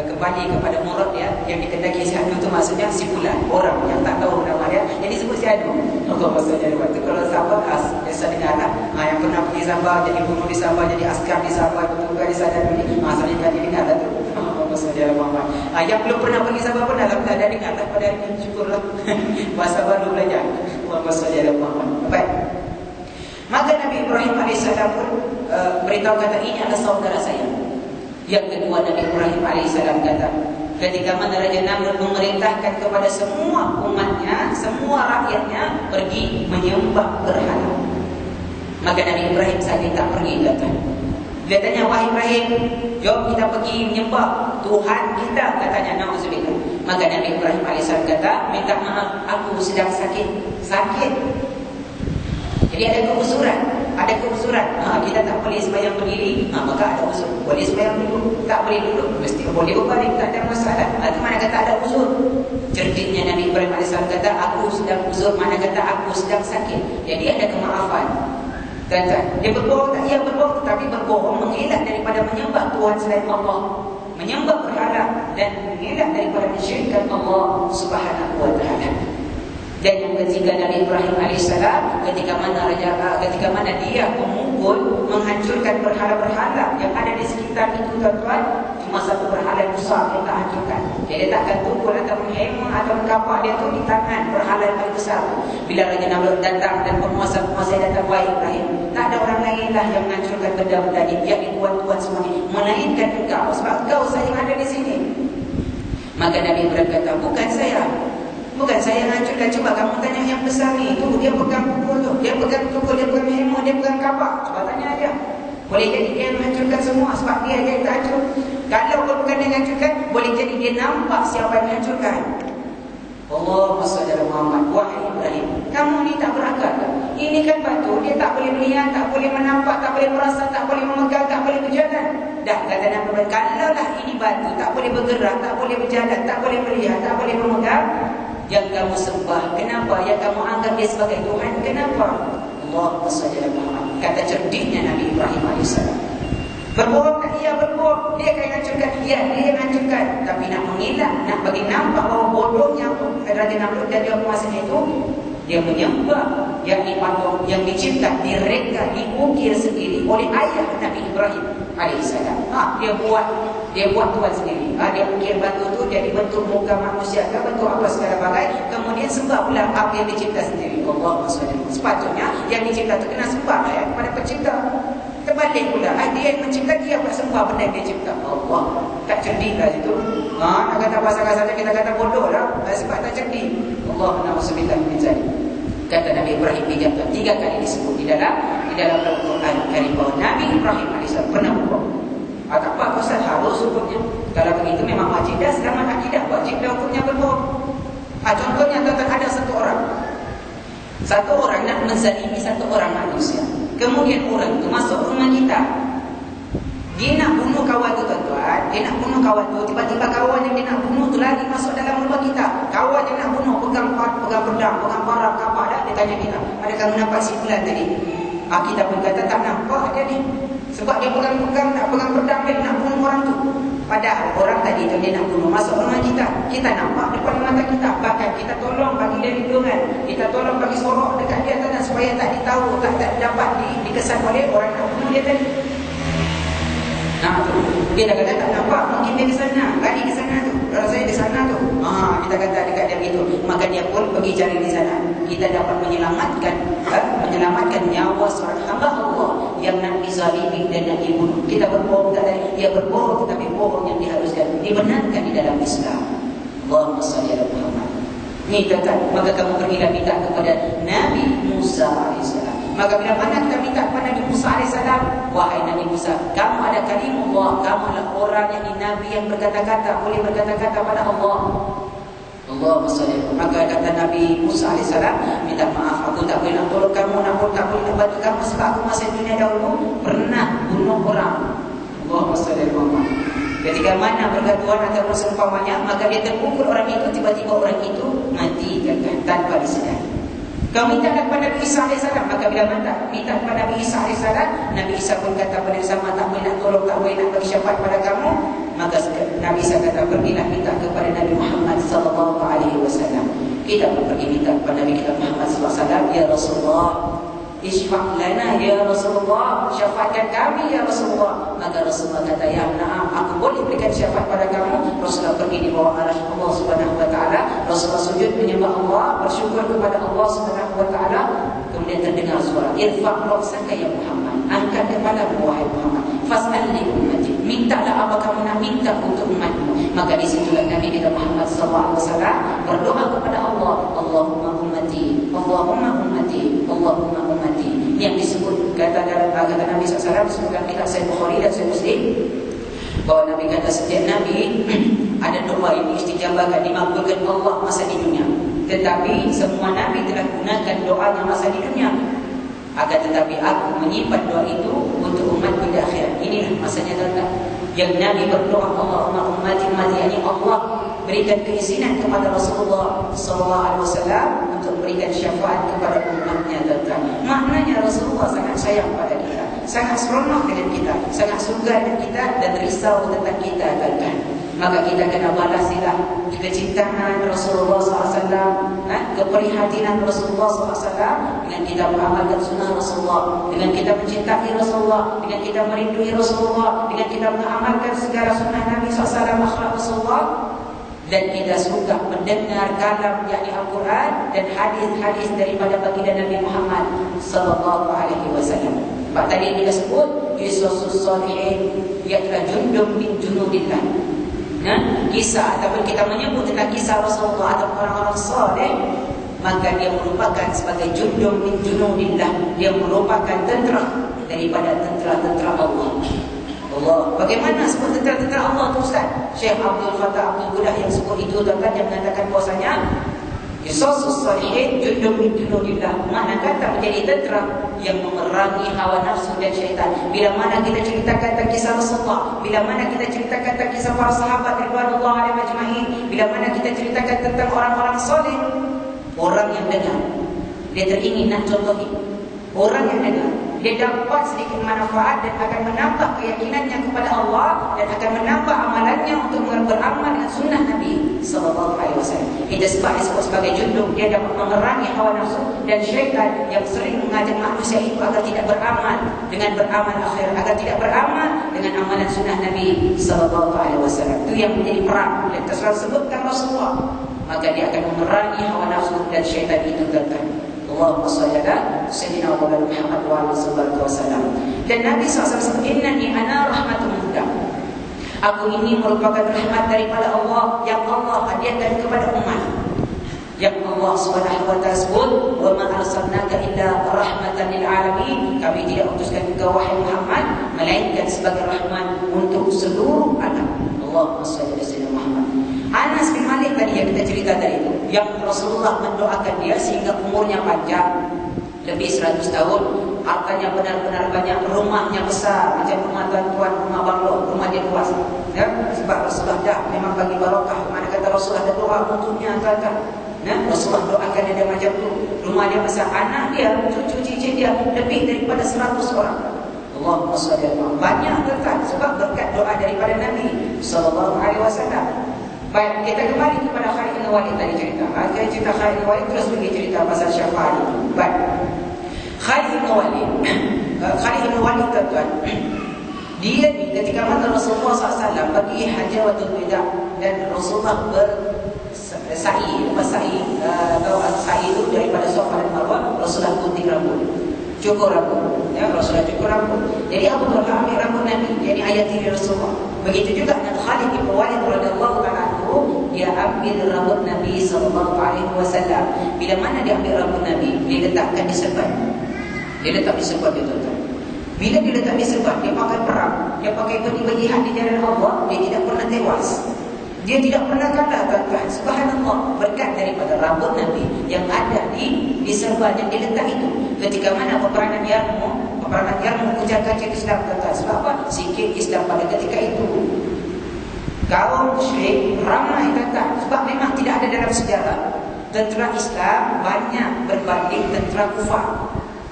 kembali kepada murad dia yang dikendaki. Sianu tu maksudnya simpulan orang yang tak tahu nama dia, jadi sebut sianu. Allah maksudnya waktu kalau Sabah biasa dengar lah, yang pernah pergi Sabah, jadi buruh di Sabah, jadi askar di Sabah, petugas di sana dulu, maksudnya kan dengar lah tu. Maksudnya Muhammad. Yang belum pernah pergi Sabah pun alhamdulillah dah dengar lah pada hari ini, syukurlah. Bahasa baru belajar. Maksudnya Muhammad. Baik. Maka Nabi Ibrahim AS pun beritahu kata, ini adalah saudara saya. Yang kedua, Nabi Ibrahim alaihissalam kata, ketika mana Raja Namrud memerintahkan kepada semua umatnya, semua rakyatnya pergi menyembah berhala, maka Nabi Ibrahim saja tak pergi datang. Dia tanya, wahai Ibrahim, jom kita pergi menyembah Tuhan kita, katanya. Na'udzubillah. Maka Nabi Ibrahim AS kata, minta maaf, aku sedang sakit. Jadi ada keuzuran. Kita tak boleh sembahyang berdiri, maka ada uzur. Boleh sembahyang duduk, tak boleh duduk, mesti boleh berbaring, tak ada masalah. Itu mana kata ada uzur. Cerdiknya Nabi Ibrahim AS kata, aku sedang uzur, mana kata aku sedang sakit. Jadi ada kemaafan. Kata, dia berbohong tak? Ya berbohong, tetapi berbohong mengelak daripada menyembah Tuhan selain Allah, menyembah berhala, dan mengelak daripada mensyirikkan Allah Subhanahu wa ta'ala. Dan yang ketiga, Nabi Ibrahim AS ketika mana dia memukul, menghancurkan berhala-berhala yang ada di sekitar itu, tuan-tuan, cuma satu berhala besar yang tak hancurkan. Jadi dia takkan tukul atau menghemah atau mengkapak dia tu di tangan berhala yang paling besar. Bila Raja Namrud datang dan penguasa-penguasa datang, wahai Ibrahim, tak ada orang lain lah yang menghancurkan benda-benda ini, yakni tuan-tuan semua ini, melainkan engkau, sebab engkau saja yang ada di sini. Maka Nabi Ibrahim kata, bukan saya yang hancurkan. Coba kamu tanya yang besar ni, tu dia pegang pukul tu, dia pegang tukul, dia pegang hemah, dia pegang kapak. Coba tanya aja. Boleh jadi dia yang menghancurkan semua, sebab dia yang tak hancur. Kalau bukan dia menghancurkan, boleh jadi dia nampak siapa yang menghancurkan. Allahumma shalli ala Muhammad. Wahai Ibrahim, kamu ni tak berakal. Ini kan batu, dia tak boleh melihat, tak boleh menampak, tak boleh merasa, tak boleh memegang, tak boleh berjalan. Dah kata Nabi, kalaulah ini batu, tak boleh bergerak, tak boleh berjalan, tak boleh melihat, tak boleh memegang, yang kamu sembah, kenapa? Yang kamu anggap dia sebagai Tuhan, kenapa? Allahumma shalli ala Muhammad. Kata cerdiknya Nabi Ibrahim AS. Berbohong tak? Ia berbohong. Dia akan hancurkan. Ya, dia yang hancurkan. Tapi nak mengelak, nak bagi nampak bahawa bodohnya Raja Namrud dan dia penguasanya itu, dia menyembah yakni patung yang dicipta, direka, diukir sendiri oleh ayah Nabi Ibrahim AS. Dia buat Tuhan sendiri. Dia ukir batu tu jadi bentuk muka manusia ke bentuk apa segala bagai. Kemudian sembah pula apa yang dicipta sendiri. Allah SWT. Sepatutnya yang dicipta tu kena sembah kepada pencipta. Terbalik pula, dia yang mencipta, dia pula sembah benda yang dia cipta. Allah, tak cerdik lah itu. Nak kata bahasa kasarnya kita kata bodoh lah, sebab tak cerdik. Allah na'udzubillah min zalik. Kata Nabi Ibrahim tiga kali disebut di dalam Al-Quran Karim bahawa Nabi Ibrahim AS pernah berbohong. Tak apa, pasal harus hukumnya. Kalau begitu memang wajib dah, selamat akidah, wajib dah hukumnya berbohong. Contohnya ada satu orang nak menzalimi satu orang manusia. Kemudian orang itu masuk rumah kita. Dia nak bunuh kawan tu, tuan-tuan. Dia nak bunuh kawan tu. Tiba-tiba kawan yang dia nak bunuh tu lagi masuk dalam rumah kita. Kawan yang nak bunuh pegang pedang, pegang parang, kapak dah. Dia tanya kita, ada kamu nampak si fulan tadi? Kita pun kata tak nampak dia ni. Sebab dia pegang-pegang, nak pegang pedang, dia nak bunuh orang tu. Padahal orang tadi tu dia nak bunuh masuk rumah kita. Kita nampak depan mata kita. Bahkan kita tolong bagi dia lindungan. Kita tolong bagi sorok dekat dia tanah supaya tak ditahu, tak dapat dikesan oleh orang nak bunuh dia tadi. Nah tu, dia dah kata tak nampak, mungkin dia ke sana, lari ke sana tu. Kalau saya di sana tu, kita kata dekat dia begitu. Maka dia pun pergi cari di sana. Kita dapat menyelamatkan nyawa seorang hamba Allah yang nak dizalimi dan nak dibunuh. Kita berbohong tak tadi? Dia berbohong, tetapi bohong yang diharuskan dibenarkan di dalam Islam. Allahumma shalli ala Muhammad. Ni kata, maka kamu pergilah minta kepada Nabi Musa AS. Maka bila mana kita minta kepada Nabi Musa AS, wahai Nabi Musa, kamu ada kalimullah, kamu adalah orang yang Nabi yang berkata-kata, boleh berkata-kata pada Allah. Allahumma shalli. Maka kata Nabi Musa AS, minta maaf, aku tak boleh nak tolong kamu, tak boleh nak bantu kamu, sebab aku masa dunia dahulu pernah bunuh orang. Allahumma shalli ala Muhammad. Ketika mana bergaduhan ataupun seumpamanya, maka dia terpukul orang itu, tiba-tiba orang itu mati tanpa disedari. Kau minta kepada Nabi Isa AS, maka bila mana minta kepada Nabi Isa AS, Nabi Isa pun kata pada sama, tak boleh nak tolong, tak boleh nak bagi syafaat pada kamu. Maka Nabi Isa kata, pergilah minta kepada Nabi Muhammad SAW. Kita pun pergi minta kepada Nabi kita Muhammad SAW. Ya Rasulullah, isfa' lana ya Rasulullah, syafaatkan kami ya Rasulullah. Maka Rasulullah kata, ya na'am, aku boleh berikan syafaat pada kamu. Rasulullah pergi di bawah arasy Allah Subhanahu wa taala. Rasulullah sujud menyembah Allah, bersyukur kepada Allah Subhanahu wa taala. Kemudian terdengar suara, irfa' ra'saka ya Muhammad, angkat kepala wahai Muhammad, fas'al li ummati, mintalah apa kamu nak minta untuk umatmu. Maka di situlah Nabi kita Muhammad SAW berdoa kepada Allah, Allahumma ummati, Allahumma ummati, Allahumma ummati. Yang disebut kata Nabi SAW disebutkan kitab Sahih Bukhari dan Sahih Muslim, bahwa Nabi kata setiap Nabi ada doa yang diistijabahkan, dimabulkan Allah masa di dunia. Tetapi semua Nabi telah gunakan doanya masa di dunia. Akan tetapi aku menyimpan doa itu untuk umatku di akhirat. Inilah masanya datang yang Nabi berdoa, Allahumma ummati ummati, yakni Allah berikan keizinan kepada Rasulullah SAW untuk berikan syafaat kepada umatnya datang. Maknanya Rasulullah sangat sayang pada kita, sangat seronok dengan kita, sangat suka dengan kita dan risau tentang kita datang. Maka kita kena balasilah kecintaan Rasulullah SAW, keprihatinan Rasulullah SAW dengan kita mengamalkan sunnah Rasulullah, dengan kita mencintai Rasulullah, dengan kita merindui Rasulullah, dengan kita mengamalkan segala sunnah Nabi SAW, akhlak Rasulullah. Dan kita suka mendengar kalam yakni Al-Quran dan hadis-hadis daripada baginda Nabi Muhammad sallallahu alaihi wasallam. Sebab tadi kita sebut Qisasus Shalihin, ialah jundum min junudillah. Kisah ataupun kita menyebut tentang kisah Rasulullah atau orang-orang saleh, maka dia merupakan sebagai jundum min junudillah. Dia merupakan tentera daripada tentera-tentera Allah. Bagaimana sebut tentera-tentera Allah tu Ustaz? Syekh Abdul Fattah Abdul Budah yang sebut itu tuan-tuan, yang mengatakan bahwasanya Qisasus Shalihin jundum min junudillah, makna kata menjadi tentera yang memerangi hawa nafsu dan syaitan. Bila mana kita ceritakan tentang kisah Rasulullah, bila mana kita ceritakan tentang kisah para sahabat ridwanullah alaihim ajma'in, bila mana kita ceritakan tentang orang-orang soleh, orang yang dengar dia teringin nak contohi. Orang yang dengar dia dapat sedikit manfaat dan akan menambah keyakinannya kepada Allah dan akan menambah amalannya untuk beramal dengan sunnah Nabi sallallahu alaihi wasallam. Itu sebab disebut sebagai jundum. Dia dapat memerangi hawa nafsu dan syaitan yang sering mengajak manusia itu agar tidak beramal dengan beramal akhir, agar tidak beramal dengan amalan sunnah Nabi sallallahu alaihi wasallam. Itu yang menjadi perang yang tersebut sebutkan Rasulullah. Maka dia akan memerangi hawa nafsu dan syaitan itu datang. Allahumma salli ala sayyidina wa ala Muhammad wa ala sallallahu wasallam. Dan Nabi SAW sebut, innani ana rahmatun muhda. Aku ini merupakan rahmat daripada Allah yang Allah hadiahkan kepada umat. Yang Allah Subhanahu wa taala sebut, wa ma arsalnaka illa rahmatan lil alamin. Kami tidak utuskan engkau wahai Muhammad melainkan sebagai rahmat untuk seluruh alam. Allahumma salli ala sayyidina Muhammad. Anas bin Malik tadi yang kita cerita tadi itu, yang Rasulullah mendoakan dia sehingga umurnya panjang, lebih 100 tahun, hartanya benar-benar banyak, rumahnya besar, macam rumah tuan-tuan, rumah banglo, rumah dia luas. Ya, sebab Rasulullah dah memang bagi barokah. Mana kata Rasulullah ada doa untuknya tuan-tuan. Rasulullah doakan dia macam tu. Rumah dia besar, anak dia, cucu cicit dia lebih daripada 100 orang. Allahumma shalli ala banyak tuan-tuan sebab berkat doa daripada Nabi sallallahu alaihi wasallam. Baik, kita kembali kepada Khalid bin Walid tadi cerita. Kita cerita Khalid bin Walid, terus pergi cerita pasal syafaat itu. Baik. Khalid bin Walid, Khalid bin Walid tuan-tuan, dia ketika mana Rasulullah SAW pergi Hajjatul Wida dan Rasulullah bersa'i, sa'i itu daripada Safa dan Marwah, Rasulullah gunting rambut, cukur rambut, ya, Rasulullah cukur rambut. Jadi Abu Talha ambil rambut Nabi, jadi ayat diri Rasulullah. Begitu juga dengan Khalid bin Walid radhiyallahu ta'ala anhu, dia ambil rambut Nabi sallallahu alaihi wasallam. Bila mana dia ambil rambut Nabi, dia letakkan di serban. Dia letak di serban dia tuan-tuan. Bila dia letak di serban, dia pakai perang, dia pakai berjihad di jalan Allah, dia tidak pernah tewas. Dia tidak pernah kalah tuan-tuan. Subhanallah, berkat daripada rambut Nabi yang ada di serban yang diletak itu. Ketika mana peperangan Yarmuk kejar-kejar Islam tuan-tuan. Sebab apa? Sikit Islam pada ketika itu. Kaum musyrik ramai tuan-tuan. Sebab memang tidak ada dalam sejarah tentera Islam banyak berbanding tentera kufar.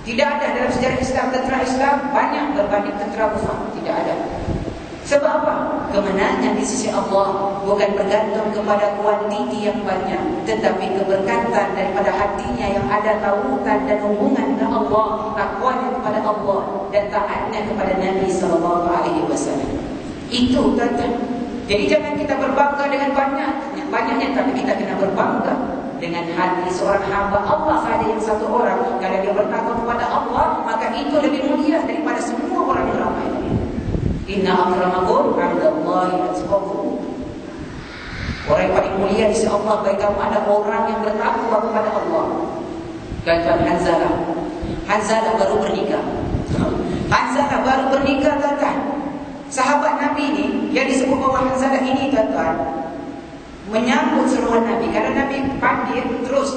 Tidak ada dalam sejarah Islam tentera Islam banyak berbanding tentera kufar. Tidak ada. Sebab apa? Kemenangan di sisi Allah bukan bergantung kepada kuantiti yang banyak, tetapi keberkatan daripada hatinya yang ada tautan dan hubungan dengan Allah, takwanya kepada Allah dan taatnya kepada Nabi SAW. Itu tuan-tuan. Jadi jangan kita berbangga dengan banyaknya, tapi kita kena berbangga dengan hati seorang hamba Allah sahaja yang satu orang. Kalau dia bertakwa kepada Allah, maka itu lebih mulia daripada semua orang yang ramai. Inna akramakum Allahi atqakum. Orang yang paling mulia di sisi Allah bagi kamu ada orang yang bertakwa kepada Allah. Kata Hanzalah. Hanzalah baru bernikah. Hanzalah baru bernikah, tuan-tuan. Sahabat Nabi ini yang disebut bahwa Hanzalah ini, tuan-tuan, menyambut seruan Nabi. Kalau Nabi panggil terus,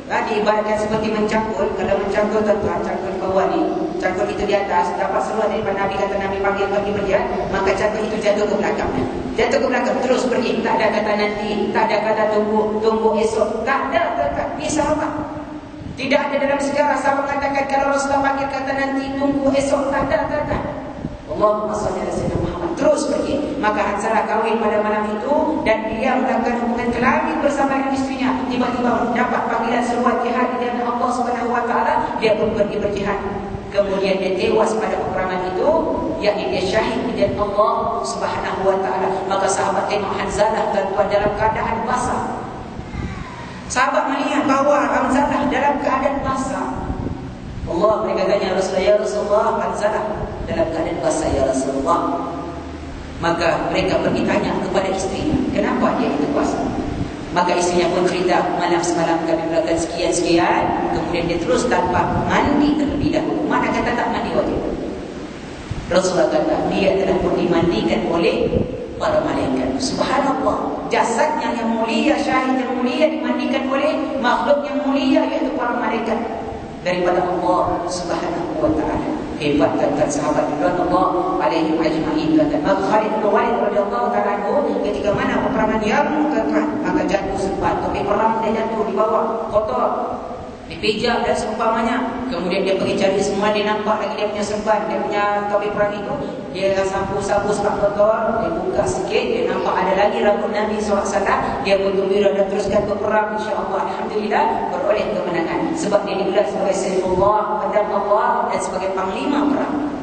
diibaratkan seperti mencangkul. Kalau mencangkul, tuan-tuan, cangkul di bawah ni, cangkul itu di atas, dapat seruan daripada Nabi. Kata Nabi panggil pergi berjihad, maka cangkul itu jatuh ke belakang. Jatuh ke belakang, terus pergi. Tak ada kata nanti, tak ada kata tunggu esok. Tak ada, tuan-tuan. Ini sahabat. Tidak ada dalam sejarah sahabat mengatakan kalau Rasulullah panggil kata nanti, tunggu esok. Tak ada, tuan-tuan. Allahumma salli ala sayyidina Muhammad. Terus pergi. Maka Hanzalah kahwin pada malam itu dan dia melakukan hubungan kelamin bersama dengan istrinya. Tiba-tiba dapat panggilan seruan jihad di hadapan Allah Subhanahu wa taala, dia pun pergi berjihad. Kemudian dia tewas pada peperangan itu, yakni dia syahid di hadapan Allah Subhanahu wa taala. Maka sahabat tengok Hanzalah, tuan-tuan, dalam keadaan basah. Sahabat melihat bahawa Hanzalah dalam keadaan basah. Allah, mereka tanya Rasulullah, ya Rasulullah, Hanzalah dalam keadaan basah ya Rasulullah. Maka mereka pergi tanya kepada istrinya, kenapa dia itu basah? Maka istrinya pun cerita, malam semalam kami melakukan sekian-sekian, kemudian dia terus tanpa mandi terlebih dahulu. Mana kata tak mandi waktu itu? Rasulullah kata, dia telah pun dimandikan oleh para malaikat. Subhanallah, jasadnya yang mulia, syahid yang mulia dimandikan oleh makhluk yang mulia, iaitu para malaikat daripada Allah Subhanahu wa taala. Hebat, kata sahabat radhiyallahu alaihim ajma'in. Kata Khalid bin Walid radhiyallahu taala anhu, ketika mana peperangan Yarmuk, maka jatuh sempat topi perang dia jatuh di bawah, kotor, dipijak dan seumpamanya. Kemudian dia pergi cari semua, dia nampak lagi dia punya serban, dia punya topi perang itu. Dia sapu-sapu sebab kotor, dia buka sikit, dia nampak ada lagi rambut Nabi SAW. Dia pun gembira dan teruskan berperang, insya-Allah. Alhamdulillah beroleh kemenangan. Sebab dia digelar sebagai Saifullah, pedang Allah, dan sebagai panglima perang.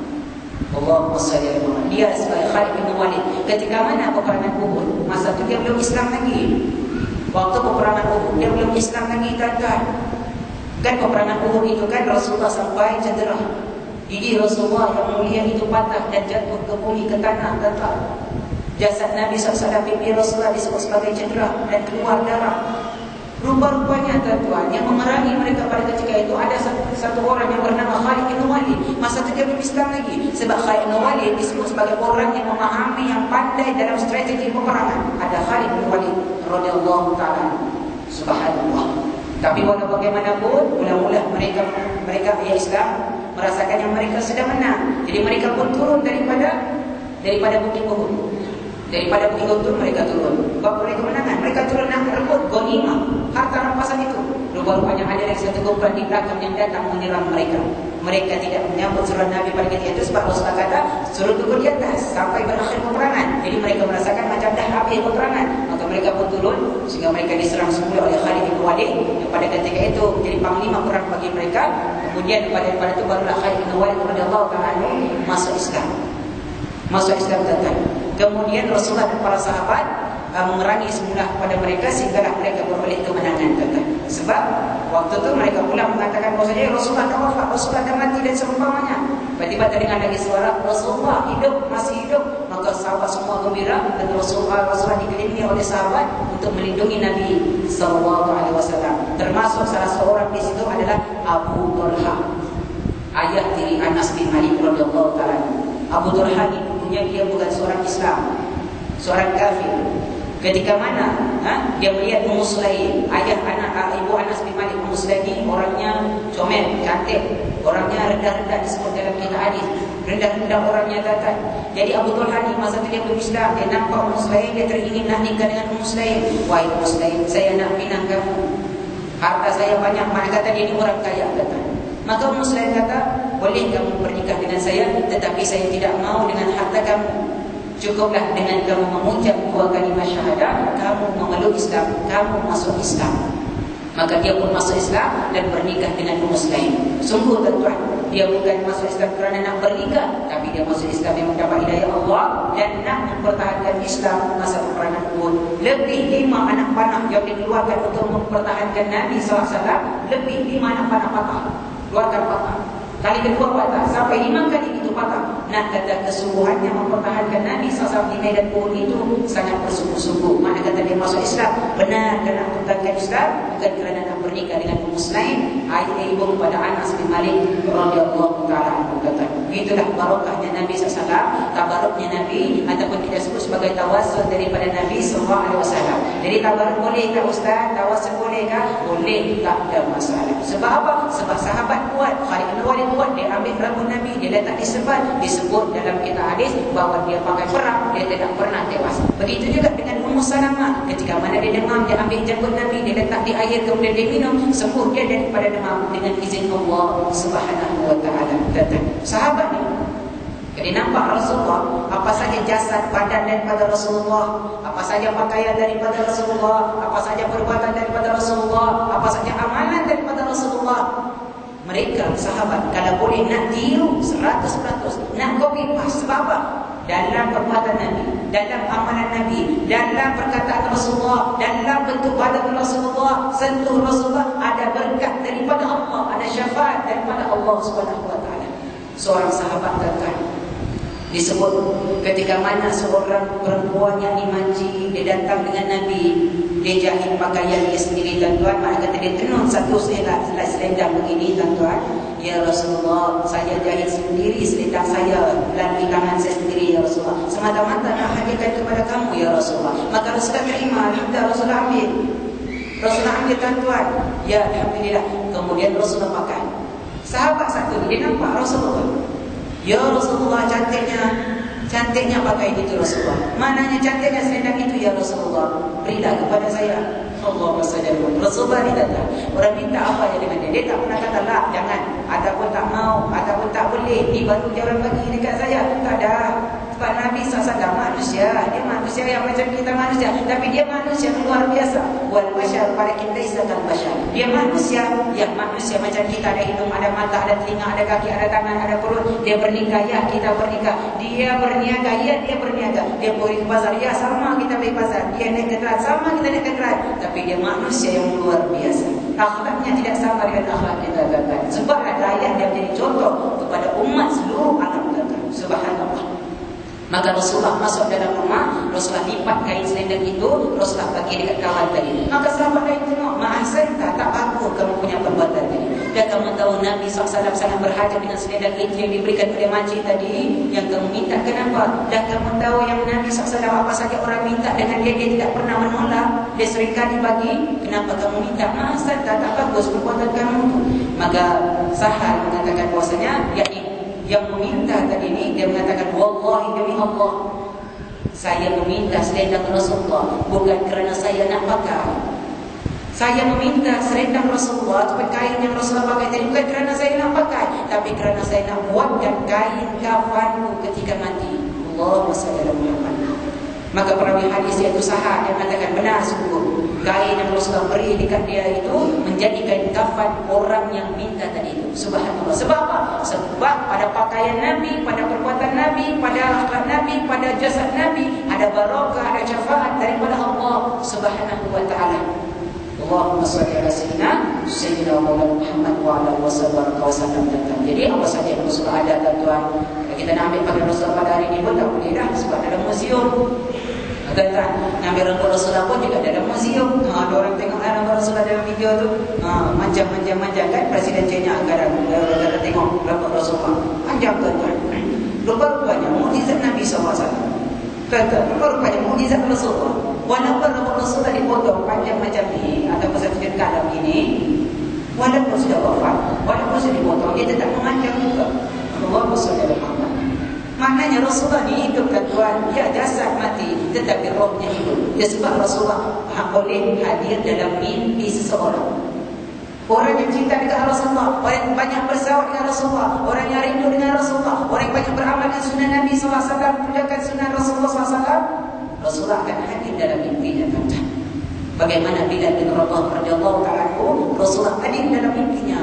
Allahumma salli ala Muhammad. Dia sebagai Khalid bin Walid. Ketika mana peperangan Uhud, masa itu dia belum Islam lagi. Waktu peperangan Uhud dia belum Islam lagi, tuan-tuan. Kan peperangan Uhud itu kan Rasulullah sampai cedera. Gigi Rasulullah yang mulia itu patah dan jatuh ke bumi, ke tanah, tuan-tuan. Jasad Nabi SAW, pipi Rasulullah disebut sebagai cedera dan keluar darah. Rupa-rupanya, tuan-tuan, yang memerangi mereka pada ketika itu ada satu orang yang bernama Khalid bin Walid. Masa itu dia belum Islam lagi. Sebab Khalid bin Walid disebut sebagai orang yang memahami, yang pandai dalam strategi peperangan. Ada Khalid bin Walid radhiyallahu taala. Subhanallah. Tapi walau bagaimanapun, mula-mula mereka ya Islam merasakan yang mereka sedang menang. Jadi mereka pun turun daripada bukit Uhud. Daripada bukit Uhud mereka turun. Bapak mereka menangan, mereka turun nak rebut ghanimah, harta rampasan itu. Rupanya ada lagi satu kumpulan di belakang yang datang menyerang mereka. Mereka tidak menyambut seruan Nabi pada ketika itu sebab Rasulullah kata suruh turun di atas sampai berakhir peperangan. Jadi mereka merasakan macam dah habis peperangan. Maka mereka pun turun sehingga mereka diserang semula oleh Khalid bin Walid yang pada ketika itu jadi panglima perang bagi mereka. Kemudian pada itu barulah Khalid bin Walid radhiyallahu ta'ala masuk Islam. Masuk Islam, tuan-tuan. Kemudian Rasulullah dan para sahabat memerangi semula kepada mereka sehinggalah mereka beroleh kemenangan, tuan-tuan. Sebab waktu itu mereka pula mengatakan bahawasanya Rasulullah dah wafat, Rasulullah dah mati dan seumpamanya. Tiba-tiba terdengar lagi suara Rasulullah hidup, masih hidup. Maka sahabat semua gembira dan Rasulullah dikelilingi oleh sahabat untuk melindungi Nabi SAW. Termasuk salah seorang di situ adalah Abu Talha, ayah tiri Anas bin Malik radhiyallahu taala. Abu Talha ini dulunya dia bukan seorang Islam, seorang kafir. Ketika mana dia melihat Ummu Sulaim, ibu Anas bin Malik. Ummu Sulaim ini orangnya comel, cantik, orangnya rendah-rendah disebut dalam kitab hadis. Rendah-rendah orangnya, kata. Jadi Abu Talha ni masa tu dia belum Islam, dia nampak Ummu Sulaim, dia teringin nak nikah dengan Ummu Sulaim. Wahai Ummu Sulaim, saya nak pinang kamu, harta saya banyak. Mana kata dia ni orang kaya, kata. Maka Ummu Sulaim kata, boleh kamu bernikah dengan saya, tetapi saya tidak mau dengan harta kamu. Cukuplah dengan kamu mengucap 2 kalimah syahadah, kamu memeluk Islam, kamu masuk Islam. Maka dia pun masuk Islam dan bernikah dengan Ummu Sulaim. Sungguh, tuan-tuan, dia bukan masuk Islam kerana nak bernikah, tapi dia masuk Islam yang mendapat hidayah Allah dan nak mempertahankan Islam masa peperangan Uhud. Lebih 5 anak panah yang dikeluarkan untuk mempertahankan Nabi SAW. Lebih 5 anak panah patah, keluarkan patah. Kali kedua patah, sampai 5 kali itu patah. Nak kata kesungguhannya mempertahankan Nabi SAW di medan Uhud itu sangat bersungguh-sungguh. Mana kata dia masuk Islam, benar kerana mempertahankan Islam, bukan kerana nak bernikah dengan Muslim. Ayat ibu kepada Anas bin Malik radhiyallahu taala anhu kata, itulah barokahnya Nabi SAW, tabaruknya Nabi, ataupun kita sebut sebagai tawasul daripada Nabi SAW. Jadi tabaruk boleh tak Ustaz? Tawasul boleh tak? Boleh, tak ada masalah. Sebab apa? Sebab sahabat kuat, Khalid bin Walid kuat, dia ambil rambut Nabi, dia letak di sebat. Disebut dalam kitab hadis bahawa dia pakai perang, dia tidak pernah tewas. Begitu juga dengan Ummu Salamah, ketika mana dia demam, dia ambil janggut Nabi, dia letak di air, kemudian dia minum, sembuh dia daripada demam dengan izin Allah Subhanahu wa taala. Sahabat ni, jadi nampak Rasulullah, apa saja jasad badan daripada Rasulullah, apa saja pakaian daripada Rasulullah, apa saja perbuatan daripada Rasulullah, apa saja amalan daripada Rasulullah. Mereka sahabat kalau boleh nak tiru 100%, nak copy paste. Sebab apa? Dalam perbuatan Nabi, dalam amalan Nabi, dalam perkataan Rasulullah, dalam bentuk badan Rasulullah, sentuh Rasulullah, ada berkat daripada Allah, ada syafaat daripada Allah Subhanahu wa taala. Seorang sahabat kata, disebut ketika mana seorang perempuan yang dimanji, dia datang dengan Nabi, dia jahit pakaian dia sendiri, tuan-tuan. Mak kata dia tenun satu selendang begini, tuan-tuan. Ya Rasulullah, saya jahit sendiri selendang saya melalui tangan saya sendiri, ya Rasulullah. Semata-mata nak hadiahkan kepada kamu, ya Rasulullah. Maka Rasulullah terima, alhamdulillah, Rasulullah ambil. Rasulullah ambil, tuan-tuan. Ya alhamdulillah. Kemudian Rasulullah pakai. Sahabat satu dia nampak Rasulullah. Ya Rasulullah, cantiknya pakai itu Rasulullah. Mananya cantiknya selendang itu, ya Rasulullah. Berilah kepada saya. Allahumma salli alaihi wasallam. Rasulullah ni datang. Orang minta apa je dengan dia. Dia tak pernah kata lah, jangan, ataupun tak mau, ataupun tak boleh. Ni baru dia orang bagi dekat saya. Tak ada. Sebab Nabi SAW manusia. Dia manusia yang macam kita manusia. Tapi dia manusia yang luar biasa. Wal bashar walakin laysa kal bashar. Dia manusia yang manusia macam kita. Ada hidung, ada mata, ada telinga, ada kaki, ada tangan, ada perut. Dia bernikah, ya kita bernikah. Dia berniaga, ya dia berniaga. Dia pergi ke pasar, ya sama kita pergi pasar. Dia naik kenderaan, sama kita naik kenderaan. Tapi dia manusia yang luar biasa. Akhlaknya tidak sama dengan akhlak kita, tuan-tuan. Sebab ayat dia menjadi contoh kepada umat seluruh alam, tuan-tuan. Subhanallah. Maka Rasulullah masuk dalam rumah, Rasulullah lipat kain selendang itu, Rasulullah bagi dekat kawan tadi. Maka sahabat lain tengok, ma'asal tak bagus kamu punya perbuatan tadi. Dan kamu tahu Nabi SAW sangat berhajat dengan selendang itu yang diberikan oleh makcik tadi, yang kamu minta kenapa? Dan kamu tahu yang Nabi SAW apa saja orang minta dengan dia tidak pernah menolak. Dia seringkali bagi. Kenapa kamu minta? Ma'asal tak bagus perbuatan kamu itu. Maka Sahal mengatakan bahasanya, yakni yang meminta tadi ini, dia mengatakan, wallahi demi Allah, saya meminta selendang Rasulullah bukan kerana saya nak pakai. Saya meminta selendang Rasulullah atau kain yang Rasulullah pakai tadi bukan kerana saya nak pakai, tapi kerana saya nak buatkan kain kafanku ketika mati. Allahumma salli ala Muhammad. Maka perawi hadis iaitu Sahal, dia mengatakan benar sungguh kain yang Rasulullah beri dekat dia itu menjadi kain kafan orang yang minta tadi itu. Subhanallah. Sebab apa? Sebab pada pakaian Nabi, pada perbuatan Nabi, pada akhlak Nabi, pada jasad Nabi ada barakah, ada syafaat daripada Allah Subhanahu wa taala. Allahumma shalli ala sayyidina Muhammad wa ala wasallam. Jadi apa saja yang Rasulullah ada, tuan-tuan, kita nak ambil pakaian Rasulullah pada hari ini pun tak boleh dah, sebab dalam museum. Tuan-tuan, ngambil rambut Rasulullah pun juga dalam museum. Ada orang tengok rambut Rasulullah dalam video tu, manjang kan. Presiden China kadang kita tengok rambut Rasulullah panjang, tuan-tuan. Rupa-rupanya mukjizat Nabi SAW. Tuan-tuan, rupa-rupanya mukjizat Rasulullah. Walaupun rambut Rasulullah dipotong panjang macam ni, ataupun satu jengkal begini, walaupun sudah wafat, walaupun sudah dipotong, dia tetap memanjang juga. Allahumma shalli ala Muhammad. Maknanya Rasulullah ni hidup, tuan-tuan. Ya, jasad mati tetapi rohnya hidup. Ya, sebab Rasulullah boleh hadir dalam mimpi seseorang. Orang yang cinta dengan Rasulullah, orang yang banyak bersawat dengan Rasulullah, orang yang rindu dengan Rasulullah, orang yang banyak beramal dengan sunnah Nabi SAW, menjaga sunnah Rasulullah SAW, Rasulullah akan hadir dalam mimpinya, tuan-tuan. Bagaimana Bilal bin Rabah radhiyallahu ta'ala anhu, Rasulullah hadir dalam mimpinya.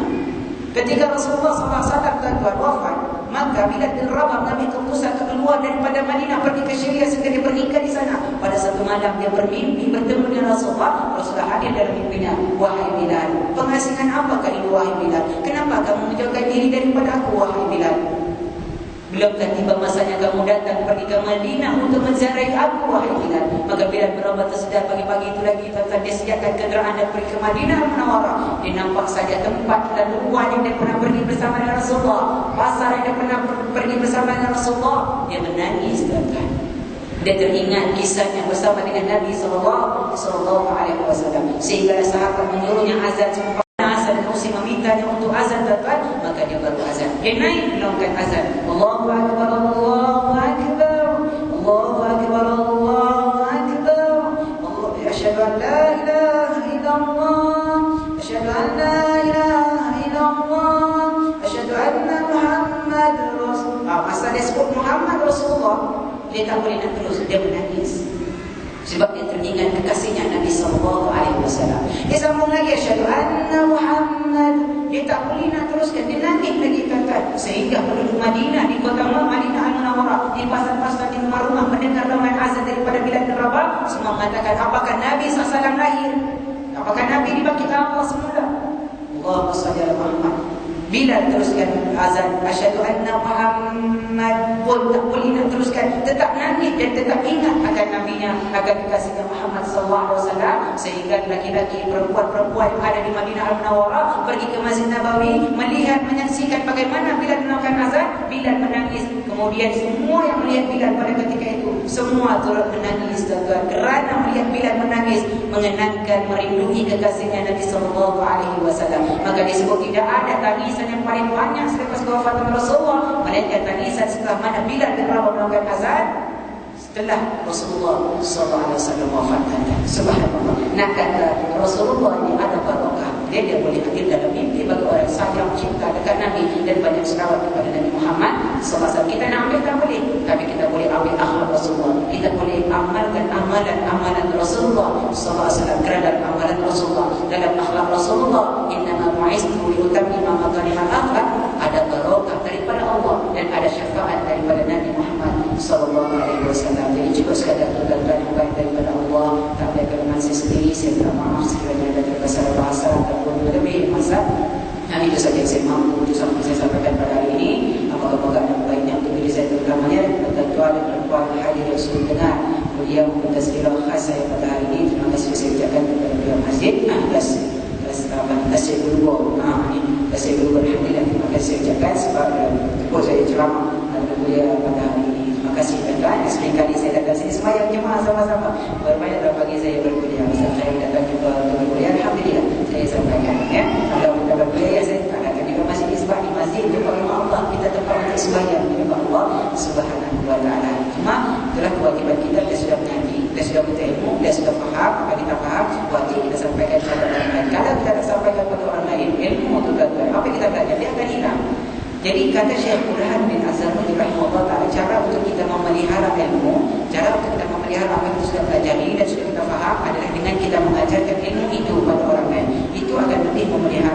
Ketika Rasulullah SAW, tuan-tuan, wafat, maka Makkah, Bilal bin Rabah mengambil keputusan keluar daripada Madinah pergi ke Syria sehingga dia bernikah di sana. Pada satu malam dia bermimpi bertemu dengan Rasulullah. Rasulullah hadir dalam mimpinya. Wahai Bilal, pengasingan apakah ini wahai Bilal? Kenapa kamu menjauhkan diri daripada aku wahai Bilal? Belumkah tiba masanya kamu datang pergi ke Madinah untuk menziarahi aku wahai Bilal? Maka Bilal bin Rabah tersedar pagi-pagi itu lagi tentang dia sediakan kenderaan dan pergi ke Madinah Munawwarah. Dia nampak saja tempat dan rumah yang dia pernah pergi bersama dengan Rasulullah, pasar yang dia pernah pergi bersama dengan Rasulullah. Dia menangis tuan-tuan. Dia teringat kisahnya bersama dengan Nabi sallallahu alaihi wasallam. Sehingga sahabat menyuruhnya azan supaya azan mesti memintanya untuk azan tuan-tuan, maka dia baru azan. Dia naik melakukan azan. Allahu akbar, Allahu akbar, Allahu akbar, Allahu akbar. Asyhadu an la ilaha illallah, asyhadu an la ilaha illallah, asyhadu anna Muhammad Rasulullah. Masa dia sebut Muhammad Rasulullah, dia tak boleh nak terus, dia menangis. Sebab dia teringat kekasihnya Nabi SAW. Dia sambung lagi, asyhadu anna Muhammad. Dia tak boleh nak teruskan, dia nangis lagi tuan-tuan. Sehingga penduduk Madinah, di kota Madinah Al-Munawwarah, di pasar-pasar, di rumah-rumah mendengar dengan azan daripada Bilal bin Rabah, semua mengatakan, apakah Nabi SAW lahir? Apakah Nabi dibangkitkan Allah semula? Allahumma shalli ala Muhammad. Bilal teruskan azan, asyhadu anna Muhammad, pun tak boleh nak teruskan, tetap nangis dan tetap ingat akan nabinya, akan kekasihnya Muhammad sallallahu alaihi wasallam. Sehingga laki-laki, perempuan-perempuan yang ada di Madinah Al-Munawwarah pergi ke Masjid Nabawi, melihat, menyaksikan bagaimana Bilal melakukan azan. Bilal menangis. Kemudian semua yang melihat Bilal pada ketika itu, semua turut menangis tuan-tuan, kerana melihat Bilal menangis, mengenangkan, merindui kekasihnya Nabi sallallahu alaihi wasallam. Maka disebut tidak ada tangisan yang paling banyak selepas kewafatan Rasulullah, melainkan tangisan setelah mana Bilal bin Rabah melakukan azan setelah Rasulullah SAW wafat. Subhanallah. Nak kata Rasulullah ini ada barokah. Dia boleh hadir dalam mimpi bagi orang sayang cinta dekat Nabi dan banyak selawat kepada Nabi Muhammad SAW. Kita nak ambil tak boleh, tapi kita boleh ambil akhlak Rasulullah. Kita boleh amalkan amalan Rasulullah SAW. Kerana amalan Rasulullah, dalam akhlak Rasulullah, innama bu'istu liutammima makarimal akhlak, ada barokah daripada Allah dan ada syafaat daripada Nabi Muhammad sallallahu alaihi wasallam. Jadi cukup sekadar tuan-tuan yang baik daripada Allah. Tak ada kelemahan saya sendiri, saya minta maaf sekiranya ada terkesalahan bahasa ataupun lebih masa. Itu saja yang saya mampu untuk saya sampaikan pada hari ini. Apakah yang baiknya untuk diri saya terutamanya tuan-tuan dan perempuan hadir yang sudah dengar beliau minta sekiranya khas saya pada hari ini. Terima kasih saya ucapkan kepada beliau masjid. Saya berdoa. Saya berdoa alhamdulillah. Terima kasih saya ucapkan sebab tepuk saya ceramah dan beliau pada hari ini. Terima kasih tuan-tuan. Seringkali saya datang sini semayang jemaah sama-sama. Berbanyak dalam pagi saya berkuliah. Masa saya datang juga untuk berkuliah, alhamdulillah saya sampaikan ya. Kalau kita berkuliah, saya akan juga masjid isbah di masjid untuk rumah Allah. Kita tempat untuk sembahyang di rumah Allah Subhanahu wa taala. Cuma itulah kewajiban kita. Kita sudah mengaji, kita sudah berilmu, kita sudah faham apa kita faham, wajib kita sampaikan kepada orang lain. Kalau kita tak sampaikan kepada orang lain ilmu untuk tuan-tuan, apa kita belajar dia akan hilang. Jadi kata Syekh Burhan bin Azharudin rahimahullah ta'ala, cara untuk kita memelihara ilmu, cara untuk kita memelihara apa yang kita sudah pelajari dan sudah kita faham adalah dengan kita mengajarkan ilmu itu pada orang lain. Itu akan lebih memelihara